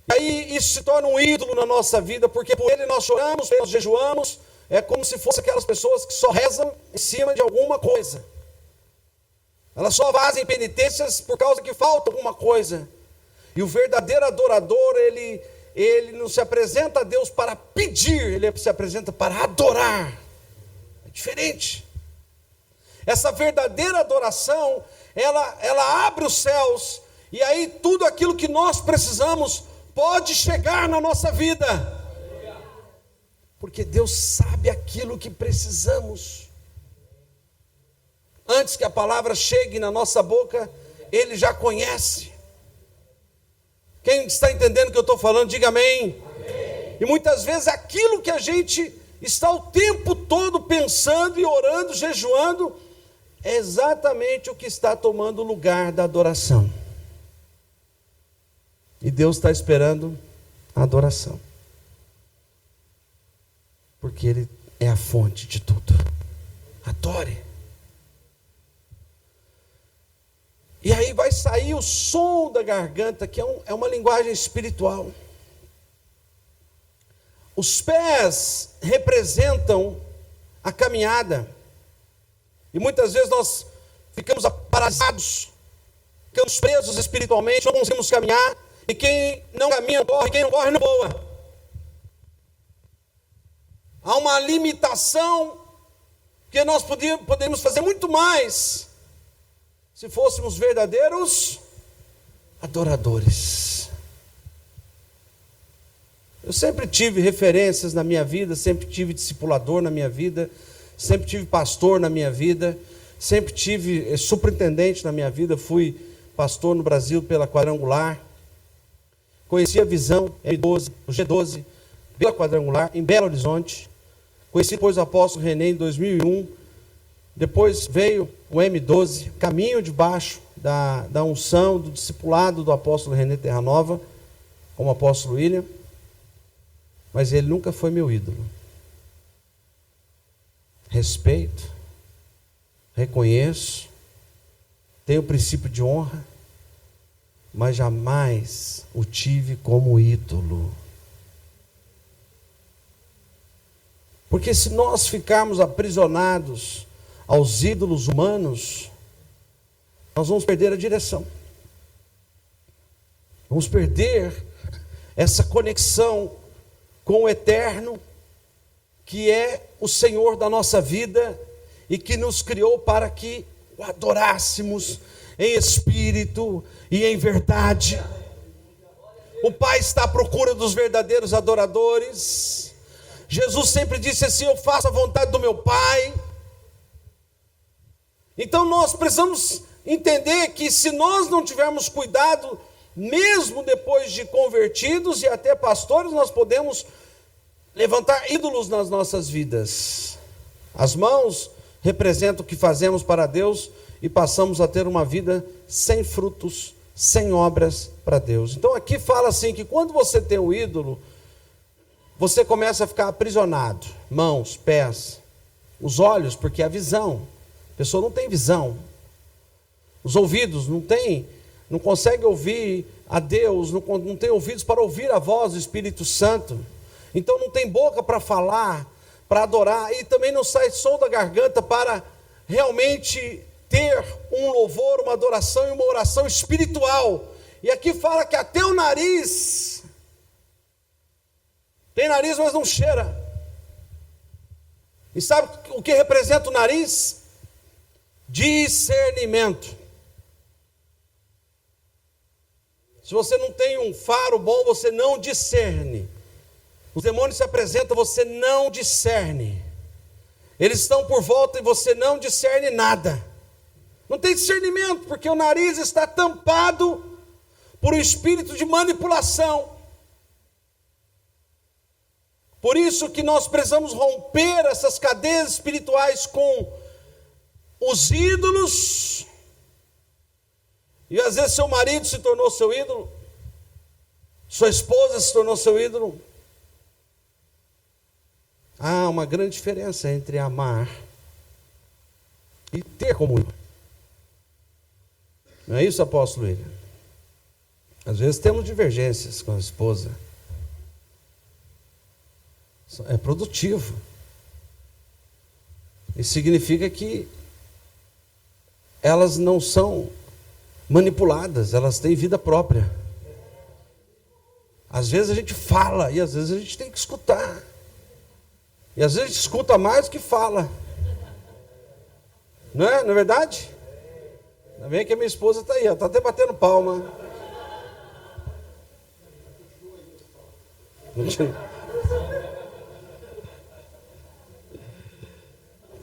[SPEAKER 4] aí isso se torna um ídolo na nossa vida, porque por ele nós choramos, nós jejuamos. É como se fossem aquelas pessoas que só rezam em cima de alguma coisa. Elas só fazem penitências por causa que falta alguma coisa. E o verdadeiro adorador, ele não se apresenta a Deus para pedir, ele se apresenta para adorar. É diferente. Essa verdadeira adoração, ela abre os céus, e aí tudo aquilo que nós precisamos pode chegar na nossa vida. Porque Deus sabe aquilo que precisamos. Antes que a palavra chegue na nossa boca, Ele já conhece. Quem está entendendo o que eu estou falando, diga amém. Amém. E muitas vezes aquilo que a gente está o tempo todo pensando e orando, jejuando, é exatamente o que está tomando o lugar da adoração. E Deus está esperando a adoração. Porque Ele é a fonte de tudo. Adore. E aí vai sair o som da garganta, que é uma linguagem espiritual. Os pés representam a caminhada. E muitas vezes nós ficamos paralisados, ficamos presos espiritualmente, não conseguimos caminhar. E quem não caminha corre, quem não corre não voa. Há uma limitação, que nós podemos fazer muito mais se fôssemos verdadeiros adoradores. Eu sempre tive referências na minha vida, sempre tive discipulador na minha vida, sempre tive pastor na minha vida, sempre tive superintendente na minha vida, fui pastor no Brasil pela Quadrangular, conheci a Visão M12, o G12, pela Quadrangular, em Belo Horizonte, conheci depois o apóstolo René em 2001, depois veio o M12, caminho debaixo da unção, do discipulado do apóstolo René Terranova, como apóstolo William, mas ele nunca foi meu ídolo. Respeito, reconheço, tenho o princípio de honra, mas jamais o tive como ídolo. Porque se nós ficarmos aprisionados aos ídolos humanos, nós vamos perder a direção. Vamos perder essa conexão com o eterno, que é o Senhor da nossa vida e que nos criou para que o adorássemos em espírito e em verdade. O Pai está à procura dos verdadeiros adoradores. Jesus sempre disse assim: eu faço a vontade do meu Pai. Então nós precisamos entender que se nós não tivermos cuidado, mesmo depois de convertidos e até pastores, nós podemos levantar ídolos nas nossas vidas. As mãos representam o que fazemos para Deus e passamos a ter uma vida sem frutos, sem obras para Deus. Então aqui fala assim que quando você tem um ídolo, você começa a ficar aprisionado. Mãos, pés, os olhos, porque é a visão. A pessoa não tem visão. Os ouvidos não consegue ouvir a Deus, não tem ouvidos para ouvir a voz do Espírito Santo. Então não tem boca para falar, para adorar, e também não sai som da garganta para realmente ter um louvor, uma adoração e uma oração espiritual. E aqui fala que até o nariz, tem nariz, mas não cheira. E sabe o que representa o nariz? Discernimento. Se você não tem um faro bom, você não discerne. Os demônios se apresentam, você não discerne. Eles estão por volta e você não discerne nada. Não tem discernimento, porque o nariz está tampado por um espírito de manipulação. Por isso que nós precisamos romper essas cadeias espirituais com os ídolos. E às vezes seu marido se tornou seu ídolo, sua esposa se tornou seu ídolo. Há uma grande diferença entre amar e ter como ídolo. Não é isso, apóstolo William? Às vezes temos divergências com a esposa. É produtivo. Isso significa que elas não são manipuladas, elas têm vida própria. Às vezes a gente fala e às vezes a gente tem que escutar. E às vezes a gente escuta mais do que fala. Não é? Não é verdade? Ainda bem que a minha esposa está aí, ela está até batendo palma.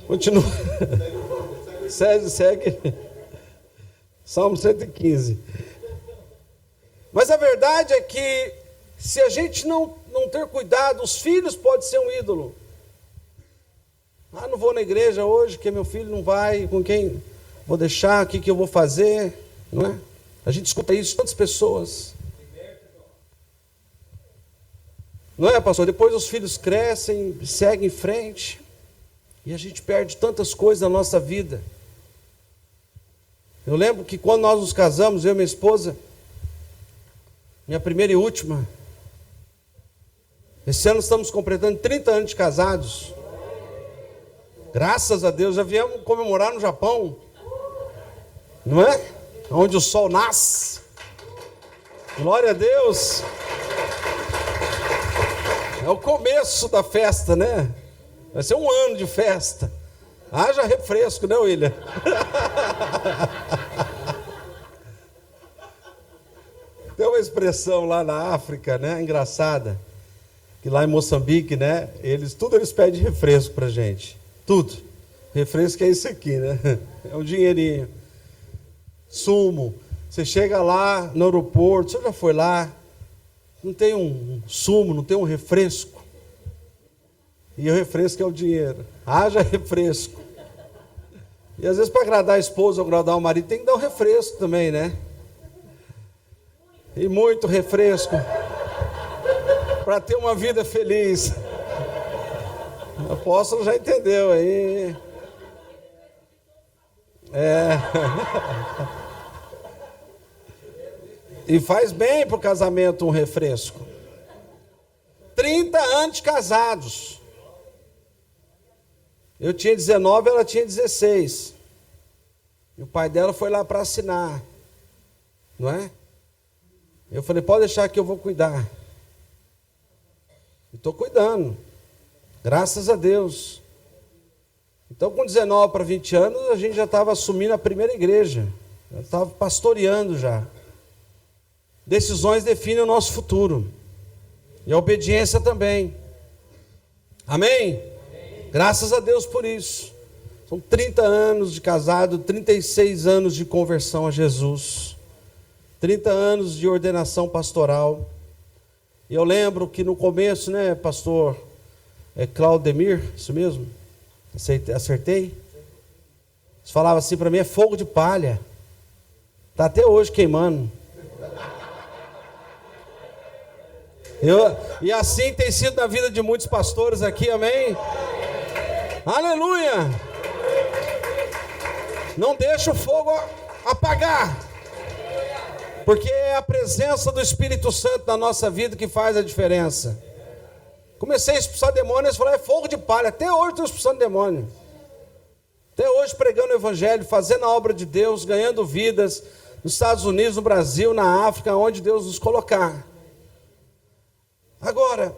[SPEAKER 4] Continua. Segue. Salmo 115. Mas a verdade é que se a gente não ter cuidado, os filhos podem ser um ídolo. Não vou na igreja hoje, porque meu filho não vai, com quem vou deixar, o que eu vou fazer, não é? A gente escuta isso de tantas pessoas. Não é, pastor? Depois os filhos crescem, seguem em frente, e a gente perde tantas coisas na nossa vida. Eu lembro que quando nós nos casamos, eu e minha esposa, minha primeira e última, esse ano estamos completando 30 anos de casados. Graças a Deus, já viemos comemorar no Japão, não é? Onde o sol nasce. Glória a Deus. É o começo da festa, né? Vai ser um ano de festa. Haja refresco, né, William? Tem uma expressão lá na África, né, engraçada, que lá em Moçambique, né, eles pedem refresco pra gente, tudo. Refresco é isso aqui, né, é um dinheirinho. Sumo, você chega lá no aeroporto, você já foi lá, não tem um sumo, não tem um refresco, e o refresco é o dinheiro, haja refresco. E às vezes para agradar a esposa ou agradar o marido, tem que dar um refresco também, né? E muito refresco para ter uma vida feliz. O apóstolo já entendeu aí. E faz bem para o casamento um refresco. 30 anos casados. Eu tinha 19, ela tinha 16. E o pai dela foi lá para assinar. Não é? Eu falei, pode deixar que eu vou cuidar. E estou cuidando. Graças a Deus. Então, com 19 para 20 anos, a gente já estava assumindo a primeira igreja. Já estava pastoreando já. Decisões definem o nosso futuro. E a obediência também. Amém? Graças a Deus por isso. São 30 anos de casado, 36 anos de conversão a Jesus. 30 anos de ordenação pastoral. E eu lembro que no começo, né, pastor Claudemir, isso mesmo? Acertei? Você falava assim para mim, é fogo de palha. Está até hoje queimando. E assim tem sido na vida de muitos pastores aqui, amém? Aleluia! Não deixa o fogo apagar, porque é a presença do Espírito Santo na nossa vida que faz a diferença. Comecei a expulsar demônios, eles falaram, é fogo de palha. Até hoje estou expulsando demônio. Até hoje pregando o Evangelho, fazendo a obra de Deus, ganhando vidas nos Estados Unidos, no Brasil, na África, onde Deus nos colocar. Agora,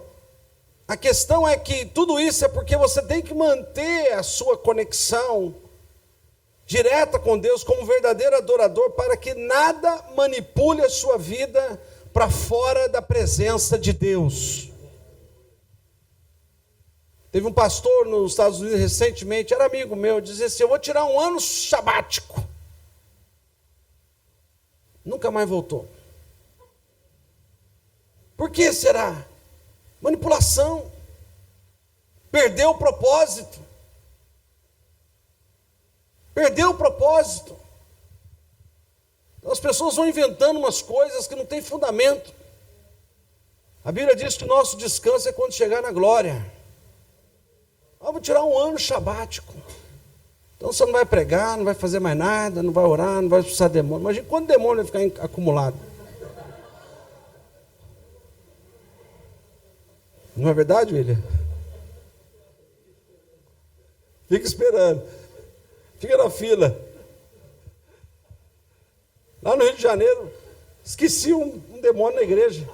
[SPEAKER 4] a questão é que tudo isso é porque você tem que manter a sua conexão direta com Deus como verdadeiro adorador, para que nada manipule a sua vida para fora da presença de Deus. Teve um pastor nos Estados Unidos recentemente, era amigo meu, dizia assim, eu vou tirar um ano sabático. Nunca mais voltou. Por que será? Manipulação. Perdeu o propósito. Perdeu o propósito. Então, as pessoas vão inventando umas coisas que não têm fundamento. A Bíblia diz que o nosso descanso é quando chegar na glória. Vou tirar um ano sabático. Então você não vai pregar, não vai fazer mais nada, não vai orar, não vai expulsar demônio. Imagina quanto demônio vai ficar acumulado. Não é verdade, William? Fica esperando. Fica na fila. Lá no Rio de Janeiro, esqueci um demônio na igreja.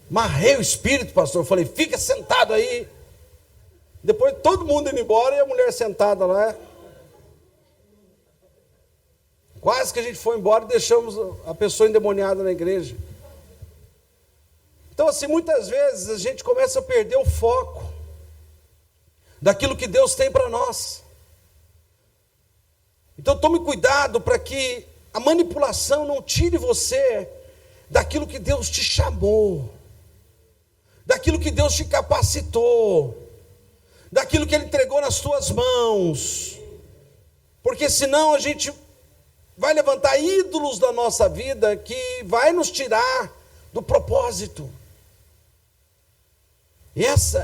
[SPEAKER 4] Marrei o espírito, pastor. Falei, fica sentado aí. Depois todo mundo indo embora e a mulher sentada lá. Quase que a gente foi embora e deixamos a pessoa endemoniada na igreja. Então, assim, muitas vezes a gente começa a perder o foco daquilo que Deus tem para nós. Então, tome cuidado para que a manipulação não tire você daquilo que Deus te chamou, daquilo que Deus te capacitou, daquilo que Ele entregou nas tuas mãos, porque senão a gente vai levantar ídolos da nossa vida que vai nos tirar do propósito. Esse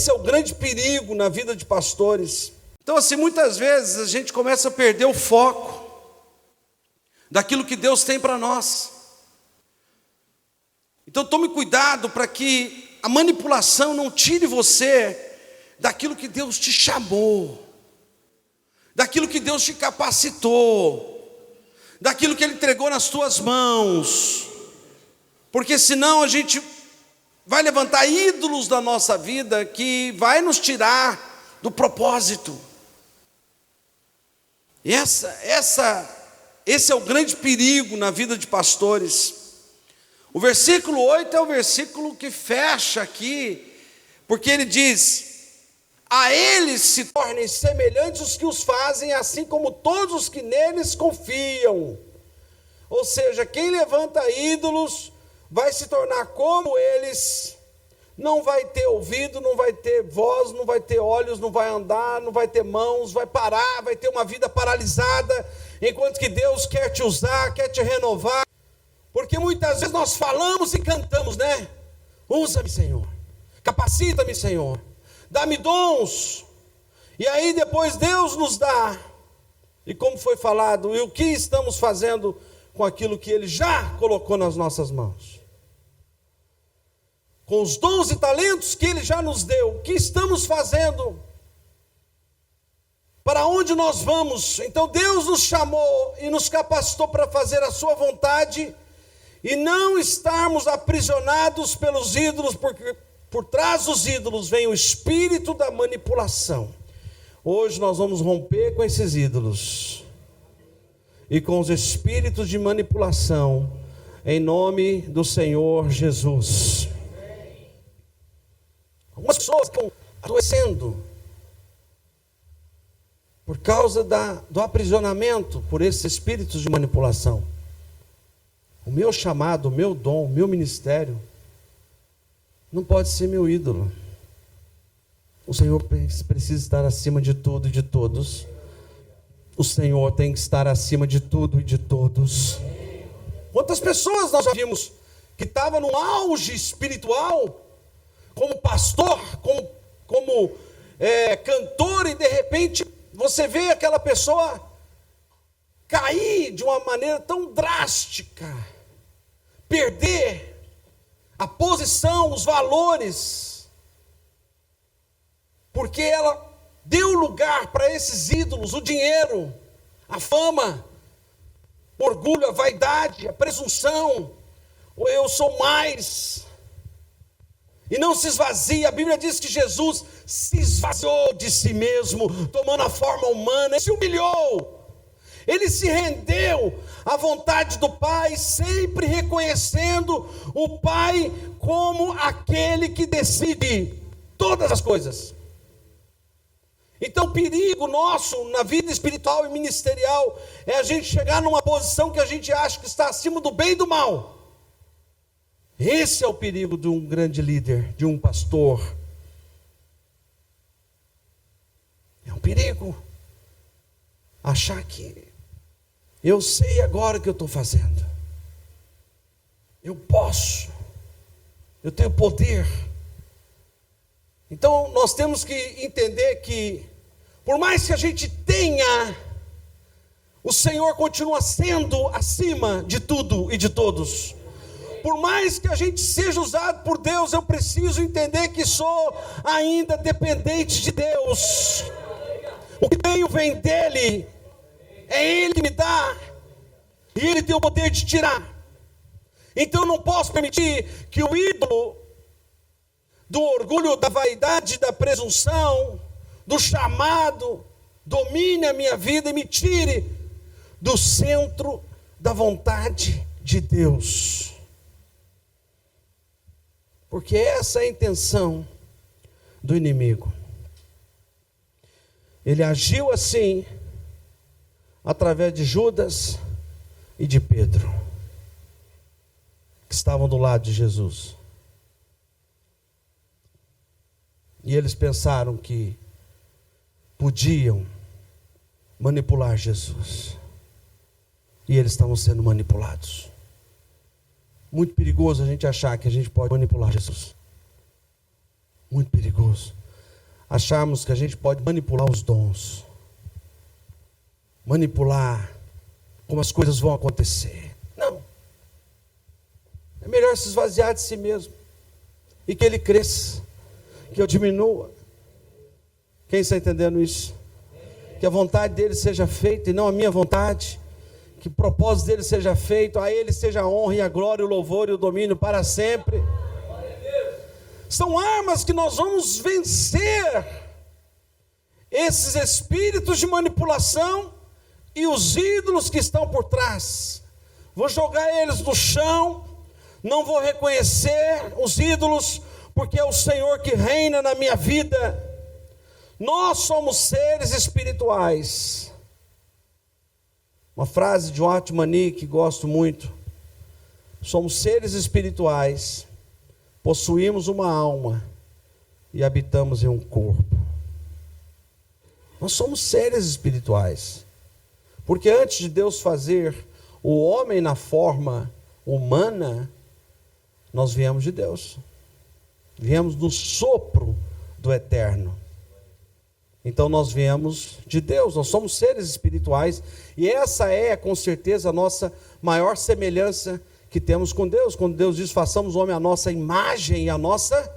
[SPEAKER 4] é o grande perigo na vida de pastores. Então, assim, muitas vezes a gente começa a perder o foco daquilo que Deus tem para nós. Então, tome cuidado para que a manipulação não tire você daquilo que Deus te chamou, daquilo que Deus te capacitou, daquilo que Ele entregou nas tuas mãos, porque senão a gente vai levantar ídolos da nossa vida que vai nos tirar do propósito. E esse é o grande perigo na vida de pastores. O versículo 8 é o versículo que fecha aqui, porque ele diz: a eles se tornem semelhantes os que os fazem, assim como todos os que neles confiam. Ou seja, quem levanta ídolos vai se tornar como eles. Não vai ter ouvido, não vai ter voz, não vai ter olhos, não vai andar, não vai ter mãos, vai parar, vai ter uma vida paralisada, enquanto que Deus quer te usar, quer te renovar. Porque muitas vezes nós falamos e cantamos, né? Usa-me, Senhor. Capacita-me, Senhor. Dá-me dons. E aí depois Deus nos dá. E como foi falado, e o que estamos fazendo com aquilo que Ele já colocou nas nossas mãos? Com os dons e talentos que Ele já nos deu, o que estamos fazendo? Para onde nós vamos? Então Deus nos chamou e nos capacitou para fazer a sua vontade e não estarmos aprisionados pelos ídolos, porque por trás dos ídolos vem o espírito da manipulação. Hoje nós vamos romper com esses ídolos e com os espíritos de manipulação, em nome do Senhor Jesus. Algumas pessoas estão adoecendo por causa do aprisionamento por esses espíritos de manipulação. O meu chamado, o meu dom, o meu ministério não pode ser meu ídolo. O Senhor precisa estar acima de tudo e de todos. O Senhor tem que estar acima de tudo e de todos. Quantas pessoas nós já vimos que estavam no auge espiritual, como pastor, como cantor, e de repente você vê aquela pessoa cair de uma maneira tão drástica, perder a posição, os valores, porque ela deu lugar para esses ídolos, o dinheiro, a fama, o orgulho, a vaidade, a presunção, o eu sou mais. E não se esvazia. A Bíblia diz que Jesus se esvaziou de si mesmo, tomando a forma humana, ele se humilhou, ele se rendeu à vontade do Pai, sempre reconhecendo o Pai como aquele que decide todas as coisas. Então o perigo nosso na vida espiritual e ministerial é a gente chegar numa posição que a gente acha que está acima do bem e do mal. Esse é o perigo de um grande líder, de um pastor. É um perigo achar que eu sei agora o que eu estou fazendo. Eu posso. Eu tenho poder. Então nós temos que entender que, por mais que a gente tenha, o Senhor continua sendo acima de tudo e de todos. Por mais que a gente seja usado por Deus, eu preciso entender que sou ainda dependente de Deus. O que tenho vem dEle. É Ele que me dá. E Ele tem o poder de tirar. Então eu não posso permitir que o ídolo do orgulho, da vaidade, da presunção, do chamado, domine a minha vida e me tire do centro da vontade de Deus. Porque essa é a intenção do inimigo. Ele agiu assim através de Judas e de Pedro, que estavam do lado de Jesus. E eles pensaram que podiam manipular Jesus. E eles estavam sendo manipulados. Muito perigoso a gente achar que a gente pode manipular Jesus. Muito perigoso. acharmos que a gente pode manipular os dons, manipular como as coisas vão acontecer. Não. É melhor se esvaziar de si mesmo e que ele cresça, que eu diminua. Quem está entendendo isso? Que a vontade dele seja feita e não a minha vontade. Que o propósito dele seja feito, a ele seja a honra e a glória, o louvor e o domínio para sempre. São armas que nós vamos vencer esses espíritos de manipulação e os ídolos que estão por trás. Vou jogar eles no chão, não vou reconhecer os ídolos, porque é o Senhor que reina na minha vida. Nós somos seres espirituais. Uma frase de Watmani que gosto muito: somos seres espirituais, possuímos uma alma e habitamos em um corpo. Nós somos seres espirituais, porque antes de Deus fazer o homem na forma humana, nós viemos de Deus, viemos do sopro do eterno. Então nós viemos de Deus, nós somos seres espirituais, e essa é com certeza a nossa maior semelhança que temos com Deus. Quando Deus diz: façamos o homem a nossa imagem e a nossa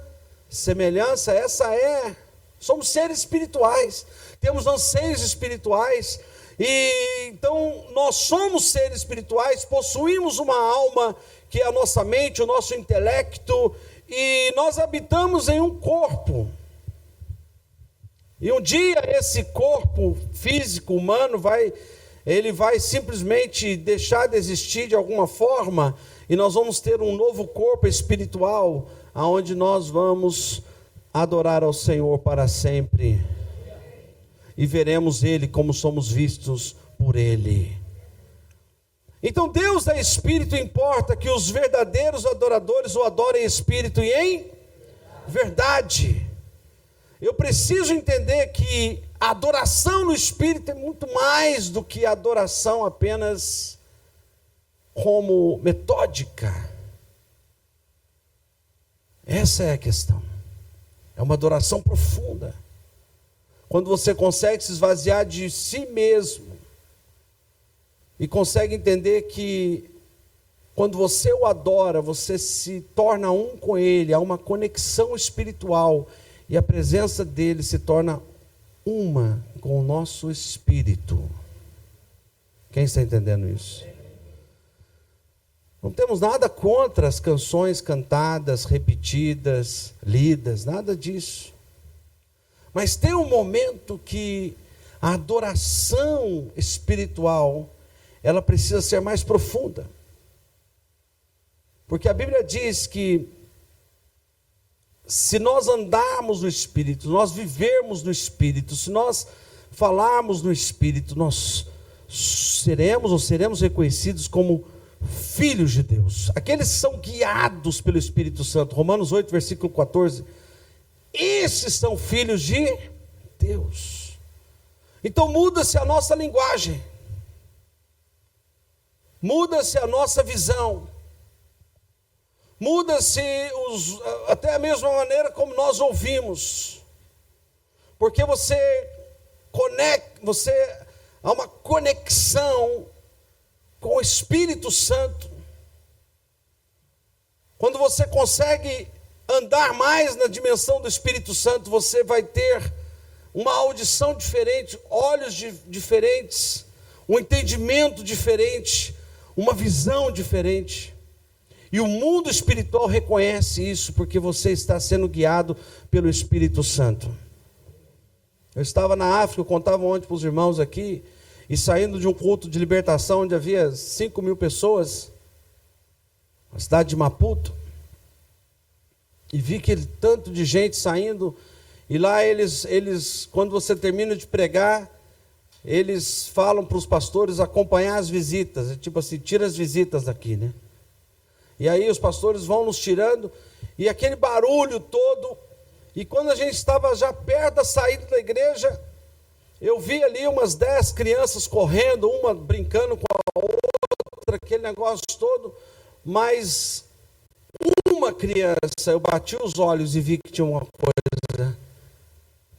[SPEAKER 4] semelhança, essa é, somos seres espirituais, temos anseios espirituais, e então nós somos seres espirituais, possuímos uma alma que é a nossa mente, o nosso intelecto, e nós habitamos em um corpo. E um dia esse corpo físico humano vai simplesmente deixar de existir de alguma forma, e nós vamos ter um novo corpo espiritual, aonde nós vamos adorar ao Senhor para sempre, e veremos Ele como somos vistos por Ele. Então Deus é Espírito, importa que os verdadeiros adoradores o adorem em Espírito e em verdade. Eu preciso entender que a adoração no Espírito é muito mais do que a adoração apenas como metódica. Essa é a questão. É uma adoração profunda. Quando você consegue se esvaziar de si mesmo e consegue entender que quando você o adora, você se torna um com Ele, há uma conexão espiritual, e a presença dele se torna uma com o nosso espírito. Quem está entendendo isso? Não temos nada contra as canções cantadas, repetidas, lidas, nada disso. Mas tem um momento que a adoração espiritual, ela precisa ser mais profunda. Porque a Bíblia diz que se nós andarmos no Espírito, nós vivermos no Espírito, se nós falarmos no Espírito, nós seremos reconhecidos como filhos de Deus. Aqueles que são guiados pelo Espírito Santo. Romanos 8, versículo 14. Esses são filhos de Deus. Então muda-se a nossa linguagem, muda-se a nossa visão, muda-se até a mesma maneira como nós ouvimos, porque há uma conexão com o Espírito Santo. Quando você consegue andar mais na dimensão do Espírito Santo, você vai ter uma audição diferente, olhos diferentes, um entendimento diferente, uma visão diferente. E o mundo espiritual reconhece isso, porque você está sendo guiado pelo Espírito Santo. Eu estava na África, eu contava ontem para os irmãos aqui, e saindo de um culto de libertação, onde havia 5.000 pessoas, na cidade de Maputo, e vi aquele tanto de gente saindo, e lá eles, quando você termina de pregar, eles falam para os pastores acompanhar as visitas, tipo assim, tira as visitas daqui, né? E aí os pastores vão nos tirando, e aquele barulho todo, e quando a gente estava já perto da saída da igreja, eu vi ali umas 10 crianças correndo, uma brincando com a outra, aquele negócio todo, mas uma criança, eu bati os olhos e vi que tinha uma coisa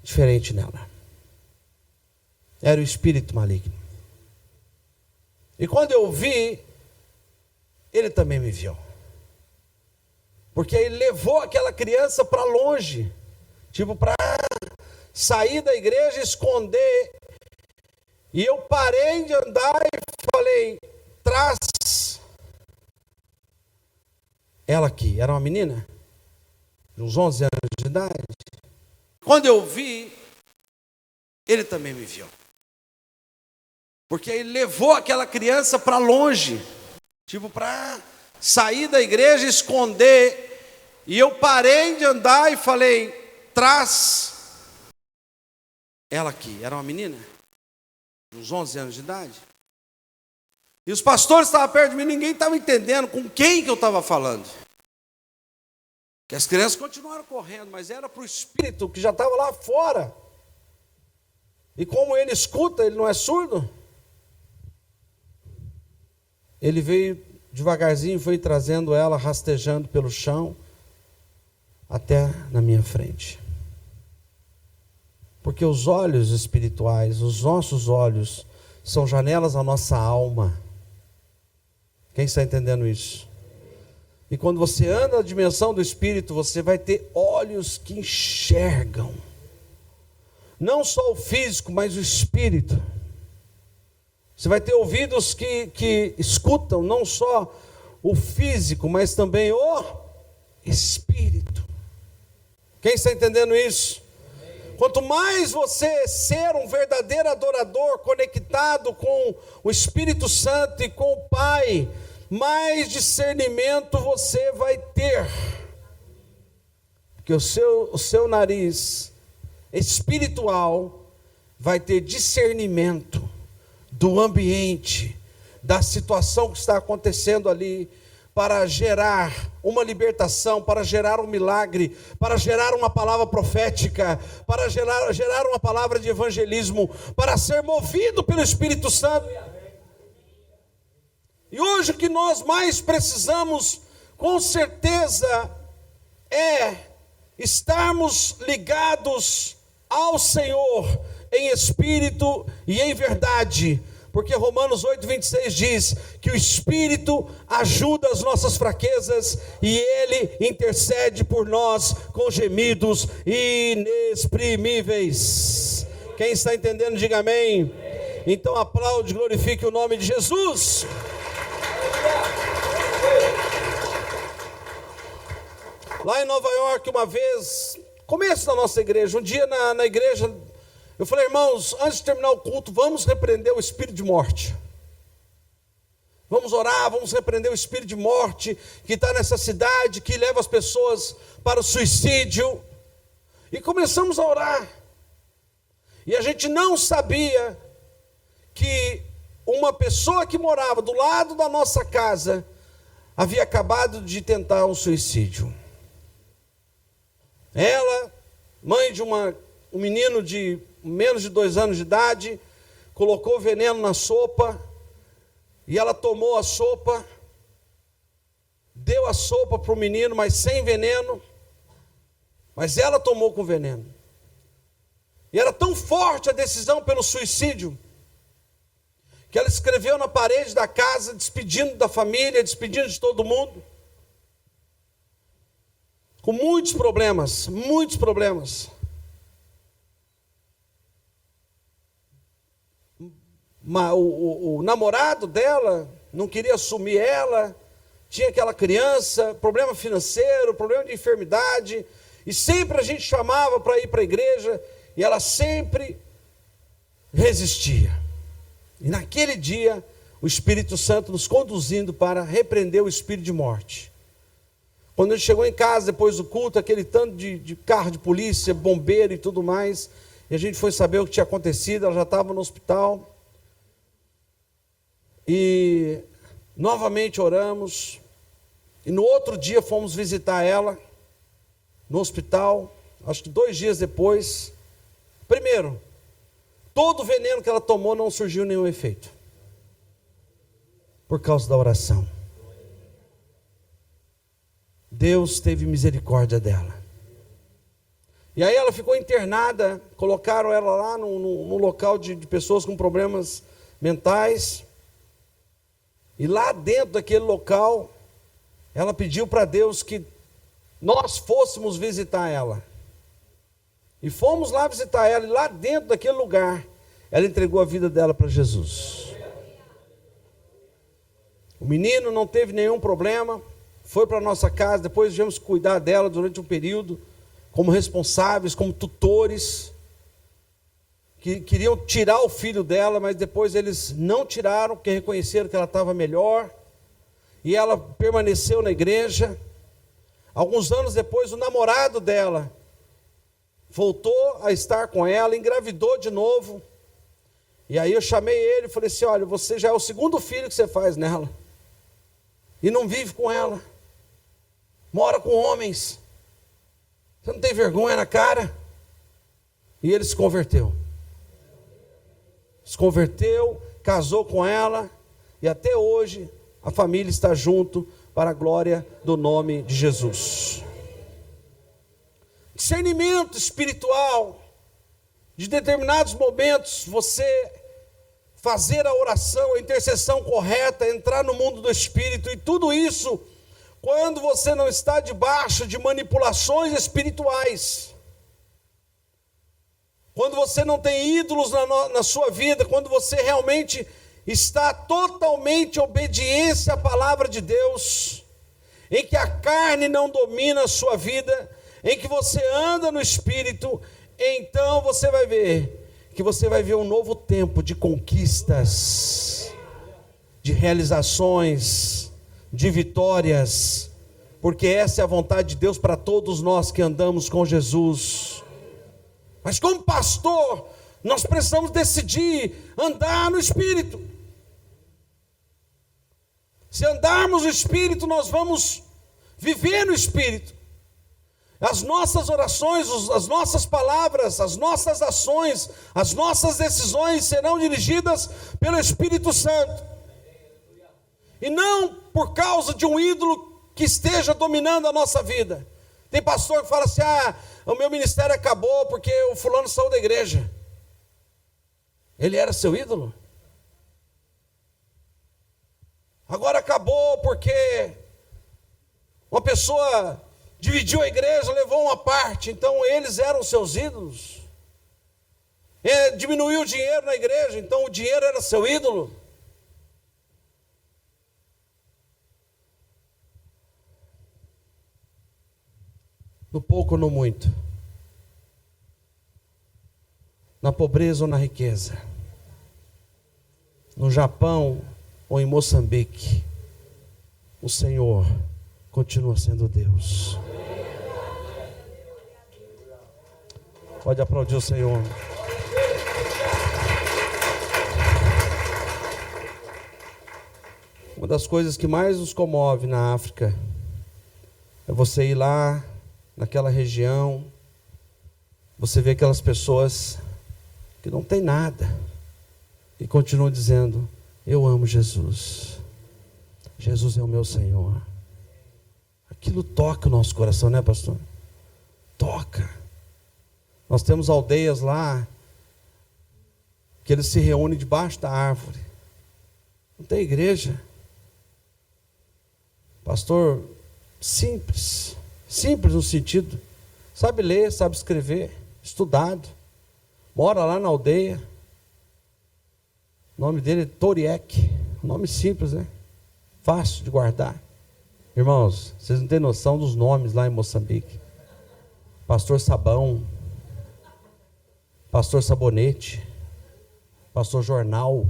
[SPEAKER 4] diferente nela. Era o espírito maligno. E quando eu vi, ele também me viu. Porque ele levou aquela criança para longe, tipo para sair da igreja e esconder. E eu parei de andar e falei, traz ela aqui. Era uma menina, de uns 11 anos de idade. Quando eu vi, ele também me viu. Porque ele levou aquela criança para longe, tipo para sair da igreja e esconder. E eu parei de andar e falei, traz ela aqui. Era uma menina, de uns 11 anos de idade. E os pastores estavam perto de mim, ninguém estava entendendo com quem que eu estava falando. Que as crianças continuaram correndo, mas era para o espírito que já estava lá fora. E como ele escuta, ele não é surdo. Ele veio devagarzinho, foi trazendo ela, rastejando pelo chão, até na minha frente. Porque os olhos espirituais, os nossos olhos, são janelas à nossa alma. Quem está entendendo isso? E quando você anda na dimensão do Espírito, você vai ter olhos que enxergam. Não só o físico, mas o Espírito. Você vai ter ouvidos que escutam não só o físico, mas também o Espírito. Quem está entendendo isso? Quanto mais você ser um verdadeiro adorador, conectado com o Espírito Santo e com o Pai, mais discernimento você vai ter. Porque o seu nariz espiritual vai ter discernimento do ambiente, da situação que está acontecendo ali, para gerar uma libertação, para gerar um milagre, para gerar uma palavra profética, para gerar uma palavra de evangelismo, para ser movido pelo Espírito Santo. E hoje o que nós mais precisamos, com certeza, é estarmos ligados ao Senhor em espírito e em verdade. Porque Romanos 8:26 diz que o Espírito ajuda as nossas fraquezas e Ele intercede por nós com gemidos inexprimíveis. Quem está entendendo, diga amém. Então aplaude, glorifique o nome de Jesus. Lá em Nova York, uma vez, começo da nossa igreja, um dia na igreja, eu falei, irmãos, antes de terminar o culto, vamos repreender o espírito de morte. Vamos orar, vamos repreender o espírito de morte que está nessa cidade, que leva as pessoas para o suicídio. E começamos a orar. E a gente não sabia que uma pessoa que morava do lado da nossa casa havia acabado de tentar um suicídio. Ela, mãe de um menino de menos de 2 anos de idade, colocou veneno na sopa, e ela tomou a sopa, deu a sopa para o menino, mas sem veneno, mas ela tomou com veneno. E era tão forte a decisão pelo suicídio, que ela escreveu na parede da casa, despedindo da família, despedindo de todo mundo, com muitos problemas, muitos problemas. O namorado dela não queria assumir ela, tinha aquela criança, problema financeiro, problema de enfermidade, e sempre a gente chamava para ir para a igreja, e ela sempre resistia. E naquele dia, o Espírito Santo nos conduzindo para repreender o espírito de morte. Quando ele chegou em casa, depois do culto, aquele tanto de carro de polícia, bombeiro e tudo mais, e a gente foi saber o que tinha acontecido, ela já estava no hospital. E novamente oramos, e no outro dia fomos visitar ela no hospital, acho que 2 dias depois. Primeiro, todo o veneno que ela tomou não surgiu nenhum efeito, por causa da oração. Deus teve misericórdia dela. E aí ela ficou internada, colocaram ela lá num local de pessoas com problemas mentais. E lá dentro daquele local, ela pediu para Deus que nós fôssemos visitar ela. E fomos lá visitar ela, e lá dentro daquele lugar, ela entregou a vida dela para Jesus. O menino não teve nenhum problema, foi para a nossa casa, depois tivemos que cuidar dela durante um período, como responsáveis, como tutores, que queriam tirar o filho dela, mas depois eles não tiraram, porque reconheceram que ela estava melhor, e ela permaneceu na igreja. Alguns anos depois, o namorado dela voltou a estar com ela, engravidou de novo, e aí eu chamei ele e falei assim: olha, você já é o segundo filho que você faz nela, e não vive com ela, mora com homens, você não tem vergonha na cara? E ele se converteu, casou com ela, e até hoje a família está junto, para a glória do nome de Jesus. Discernimento espiritual, de determinados momentos, você fazer a oração, a intercessão correta, entrar no mundo do Espírito, e tudo isso quando você não está debaixo de manipulações espirituais, quando você não tem ídolos na sua vida, quando você realmente está totalmente obediência à palavra de Deus, em que a carne não domina a sua vida, em que você anda no Espírito, então você vai ver um novo tempo de conquistas, de realizações, de vitórias, porque essa é a vontade de Deus para todos nós que andamos com Jesus. Mas como pastor, nós precisamos decidir andar no Espírito. Se andarmos no Espírito, nós vamos viver no Espírito. As nossas orações, as nossas palavras, as nossas ações, as nossas decisões serão dirigidas pelo Espírito Santo. E não por causa de um ídolo que esteja dominando a nossa vida. Tem pastor que fala assim: o meu ministério acabou porque o fulano saiu da igreja. Ele era seu ídolo? Agora acabou porque uma pessoa dividiu a igreja, levou uma parte, então eles eram seus ídolos. Diminuiu o dinheiro na igreja, então o dinheiro era seu ídolo. No pouco ou no muito, na pobreza ou na riqueza, no Japão ou em Moçambique, o Senhor continua sendo Deus. Pode aplaudir o Senhor. Uma das coisas que mais nos comove na África é você ir lá naquela região, você vê aquelas pessoas que não tem nada e continuam dizendo: eu amo Jesus, Jesus é o meu Senhor. Aquilo toca o nosso coração, né, pastor? Toca. Nós temos aldeias lá que eles se reúnem debaixo da árvore, não tem igreja. Pastor, simples no sentido, sabe ler, sabe escrever, estudado, mora lá na aldeia, o nome dele é Toriek, nome simples, né? Fácil de guardar. Irmãos, vocês não têm noção dos nomes lá em Moçambique. Pastor Sabão, Pastor Sabonete, Pastor Jornal.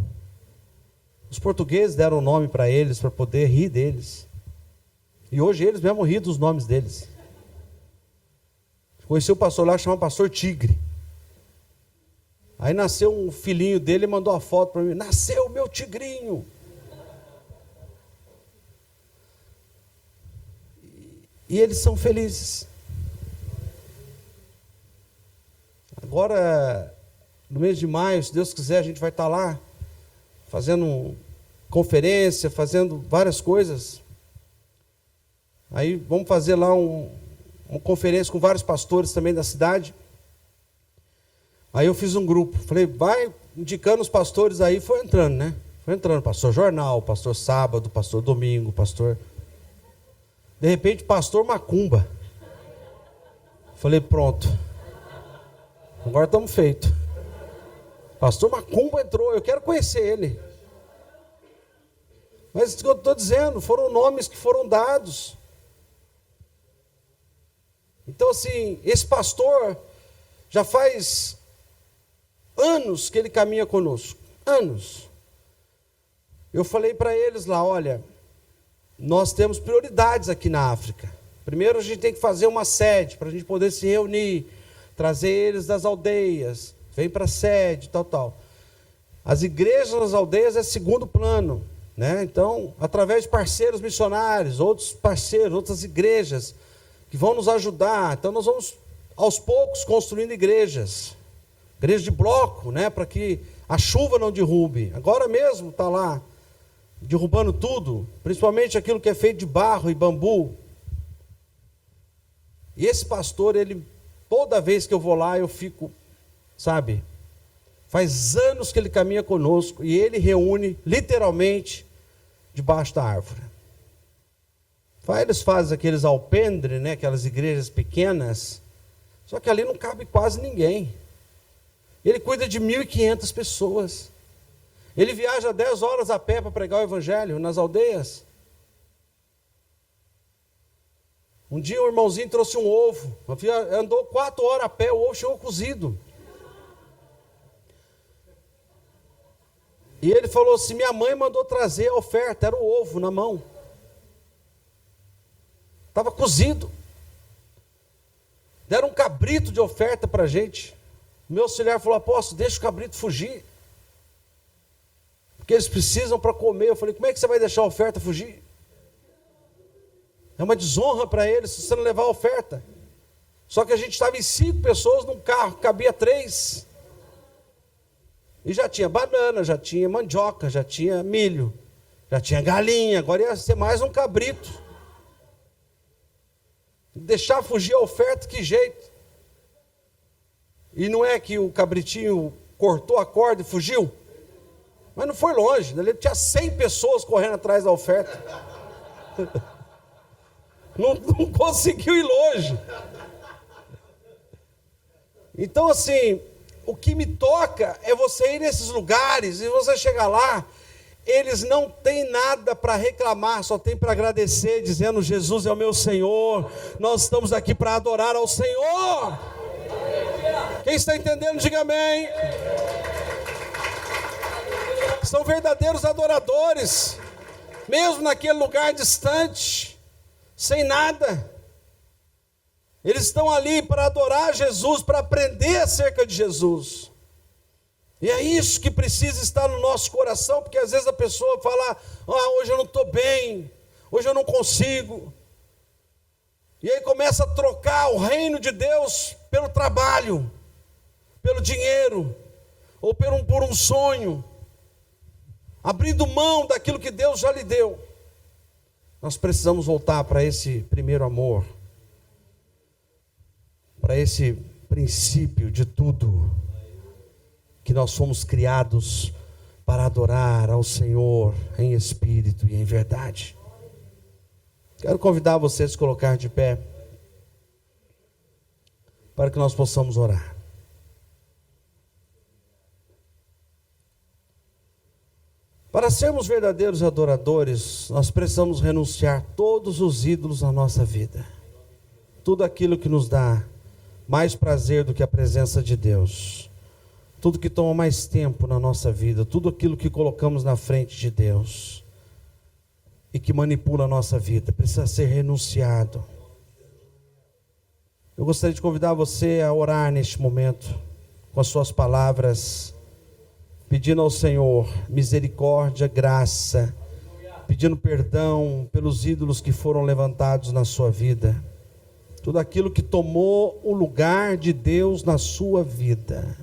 [SPEAKER 4] Os portugueses deram o nome para eles, para poder rir deles. E hoje eles mesmo riem dos nomes deles. Conheci o pastor lá, chamado Pastor Tigre. Aí nasceu um filhinho dele e mandou a foto para mim: nasceu meu tigrinho. E eles são felizes. Agora, no mês de maio, se Deus quiser, a gente vai estar lá fazendo conferência, fazendo várias coisas. Aí vamos fazer lá uma conferência com vários pastores também da cidade. Aí eu fiz um grupo, falei, vai indicando os pastores aí, foi entrando, né? Foi entrando, pastor Jornal, pastor Sábado, pastor Domingo, pastor... De repente, pastor Macumba. Falei, pronto. Agora estamos feitos. Pastor Macumba entrou, eu quero conhecer ele. Mas o que eu estou dizendo, foram nomes que foram dados. Então assim, esse pastor já faz anos que ele caminha conosco. Anos. Eu falei para eles lá, olha, nós temos prioridades aqui na África. Primeiro a gente tem que fazer uma sede para a gente poder se reunir, trazer eles das aldeias, vem para a sede, tal. As igrejas nas aldeias é segundo plano, né? Então, através de parceiros missionários, outros parceiros, outras igrejas que vão nos ajudar. Então nós vamos aos poucos construindo igreja de bloco, né? Para que a chuva não derrube. Agora mesmo está lá derrubando tudo, principalmente aquilo que é feito de barro e bambu. E esse pastor, ele, toda vez que eu vou lá, eu fico, sabe, faz anos que ele caminha conosco e ele reúne literalmente debaixo da árvore. Eles fazem aqueles alpendre, né, aquelas igrejas pequenas, só que ali não cabe quase ninguém. Ele cuida de 1.500 pessoas. Ele viaja 10 horas a pé para pregar o evangelho nas aldeias. Um dia o irmãozinho trouxe um ovo, andou 4 horas a pé, o ovo chegou cozido. E ele falou assim, minha mãe mandou trazer a oferta, era o ovo na mão. Estava cozido. Deram um cabrito de oferta para a gente. O meu auxiliar falou, apóstolo, deixa o cabrito fugir. Porque eles precisam para comer. Eu falei, como é que você vai deixar a oferta fugir? É uma desonra para eles se você não levar a oferta. Só que a gente estava em 5 pessoas num carro, cabia 3. E já tinha banana, já tinha mandioca, já tinha milho, já tinha galinha, agora ia ser mais um cabrito. Deixar fugir a oferta, que jeito? E não é que o cabritinho cortou a corda e fugiu? Mas não foi longe, ele tinha 100 pessoas correndo atrás da oferta. Não conseguiu ir longe. Então assim, o que me toca é você ir nesses lugares e você chegar lá, eles não têm nada para reclamar, só tem para agradecer, dizendo, Jesus é o meu Senhor, nós estamos aqui para adorar ao Senhor. Quem está entendendo, diga amém. São verdadeiros adoradores, mesmo naquele lugar distante, sem nada. Eles estão ali para adorar Jesus, para aprender acerca de Jesus. E é isso que precisa estar no nosso coração, porque às vezes a pessoa fala, hoje eu não estou bem, hoje eu não consigo. E aí começa a trocar o reino de Deus pelo trabalho, pelo dinheiro, ou por um sonho, abrindo mão daquilo que Deus já lhe deu. Nós precisamos voltar para esse primeiro amor, para esse princípio de tudo, que nós fomos criados para adorar ao Senhor em espírito e em verdade. Quero convidar você a se colocar de pé, para que nós possamos orar. Para sermos verdadeiros adoradores, nós precisamos renunciar todos os ídolos na nossa vida. Tudo aquilo que nos dá mais prazer do que a presença de Deus. Tudo que toma mais tempo na nossa vida. Tudo aquilo que colocamos na frente de Deus. E que manipula a nossa vida. Precisa ser renunciado. Eu gostaria de convidar você a orar neste momento. Com as suas palavras. Pedindo ao Senhor misericórdia, graça. Pedindo perdão pelos ídolos que foram levantados na sua vida. Tudo aquilo que tomou o lugar de Deus na sua vida.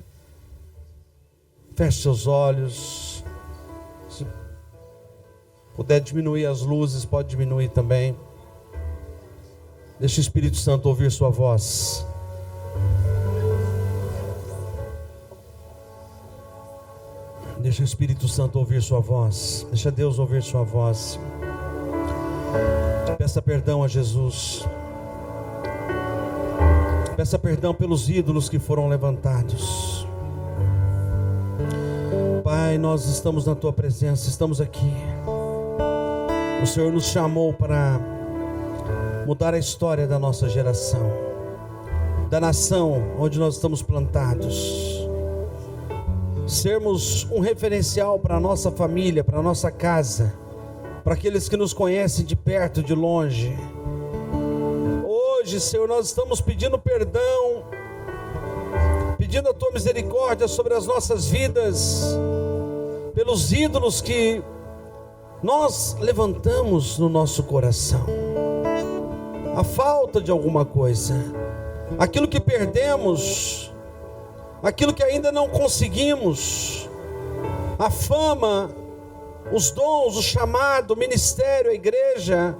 [SPEAKER 4] Feche seus olhos. Se puder diminuir as luzes, pode diminuir também. Deixa o Espírito Santo ouvir sua voz. Deixa o Espírito Santo ouvir sua voz. Deixa Deus ouvir sua voz. Peça perdão a Jesus. Peça perdão pelos ídolos que foram levantados. Pai, nós estamos na Tua presença, estamos aqui. O Senhor nos chamou para mudar a história da nossa geração, da nação onde nós estamos plantados. Sermos um referencial para a nossa família, para a nossa casa, para aqueles que nos conhecem de perto, de longe. Hoje, Senhor, nós estamos pedindo perdão, pedindo a Tua misericórdia sobre as nossas vidas, pelos ídolos que nós levantamos no nosso coração. A falta de alguma coisa, aquilo que perdemos, aquilo que ainda não conseguimos, a fama, os dons, o chamado, o ministério, a igreja,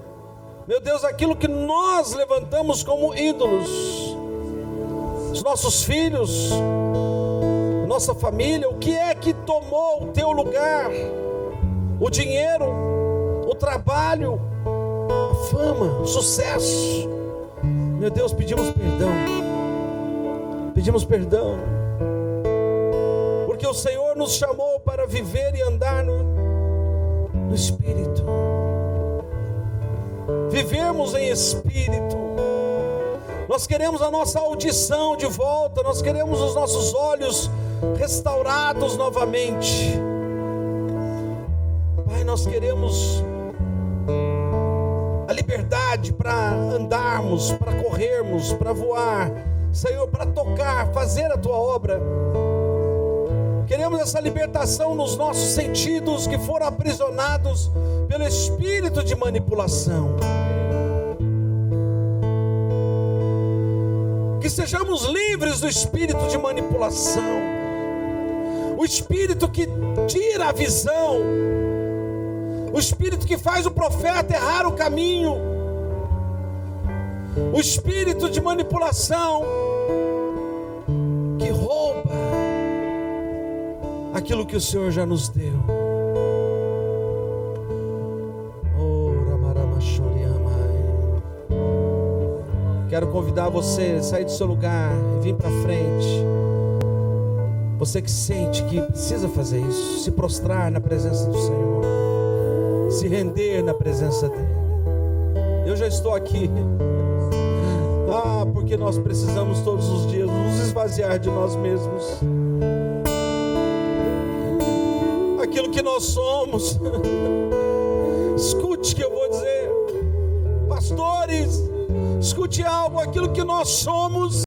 [SPEAKER 4] meu Deus, aquilo que nós levantamos como ídolos, os nossos filhos, nossa família, o que é que tomou o teu lugar? O dinheiro, o trabalho, a fama, o sucesso. Meu Deus, pedimos perdão, porque o Senhor nos chamou para viver e andar no Espírito, vivermos em Espírito. Nós queremos a nossa audição de volta, nós queremos os nossos olhos restaurados novamente. Pai, nós queremos a liberdade para andarmos, para corrermos, para voar, Senhor, para tocar, fazer a Tua obra. Queremos essa libertação nos nossos sentidos que foram aprisionados pelo espírito de manipulação. Que sejamos livres do espírito de manipulação, o espírito que tira a visão, o espírito que faz o profeta errar o caminho, o espírito de manipulação que rouba aquilo que o Senhor já nos deu. Quero convidar você a sair do seu lugar e vir para frente. Você que sente que precisa fazer isso, se prostrar na presença do Senhor, se render na presença dEle. Eu já estou aqui. Porque nós precisamos todos os dias nos esvaziar de nós mesmos. Aquilo que nós somos. Escute o que eu vou dizer. Pastores, escute algo, aquilo que nós somos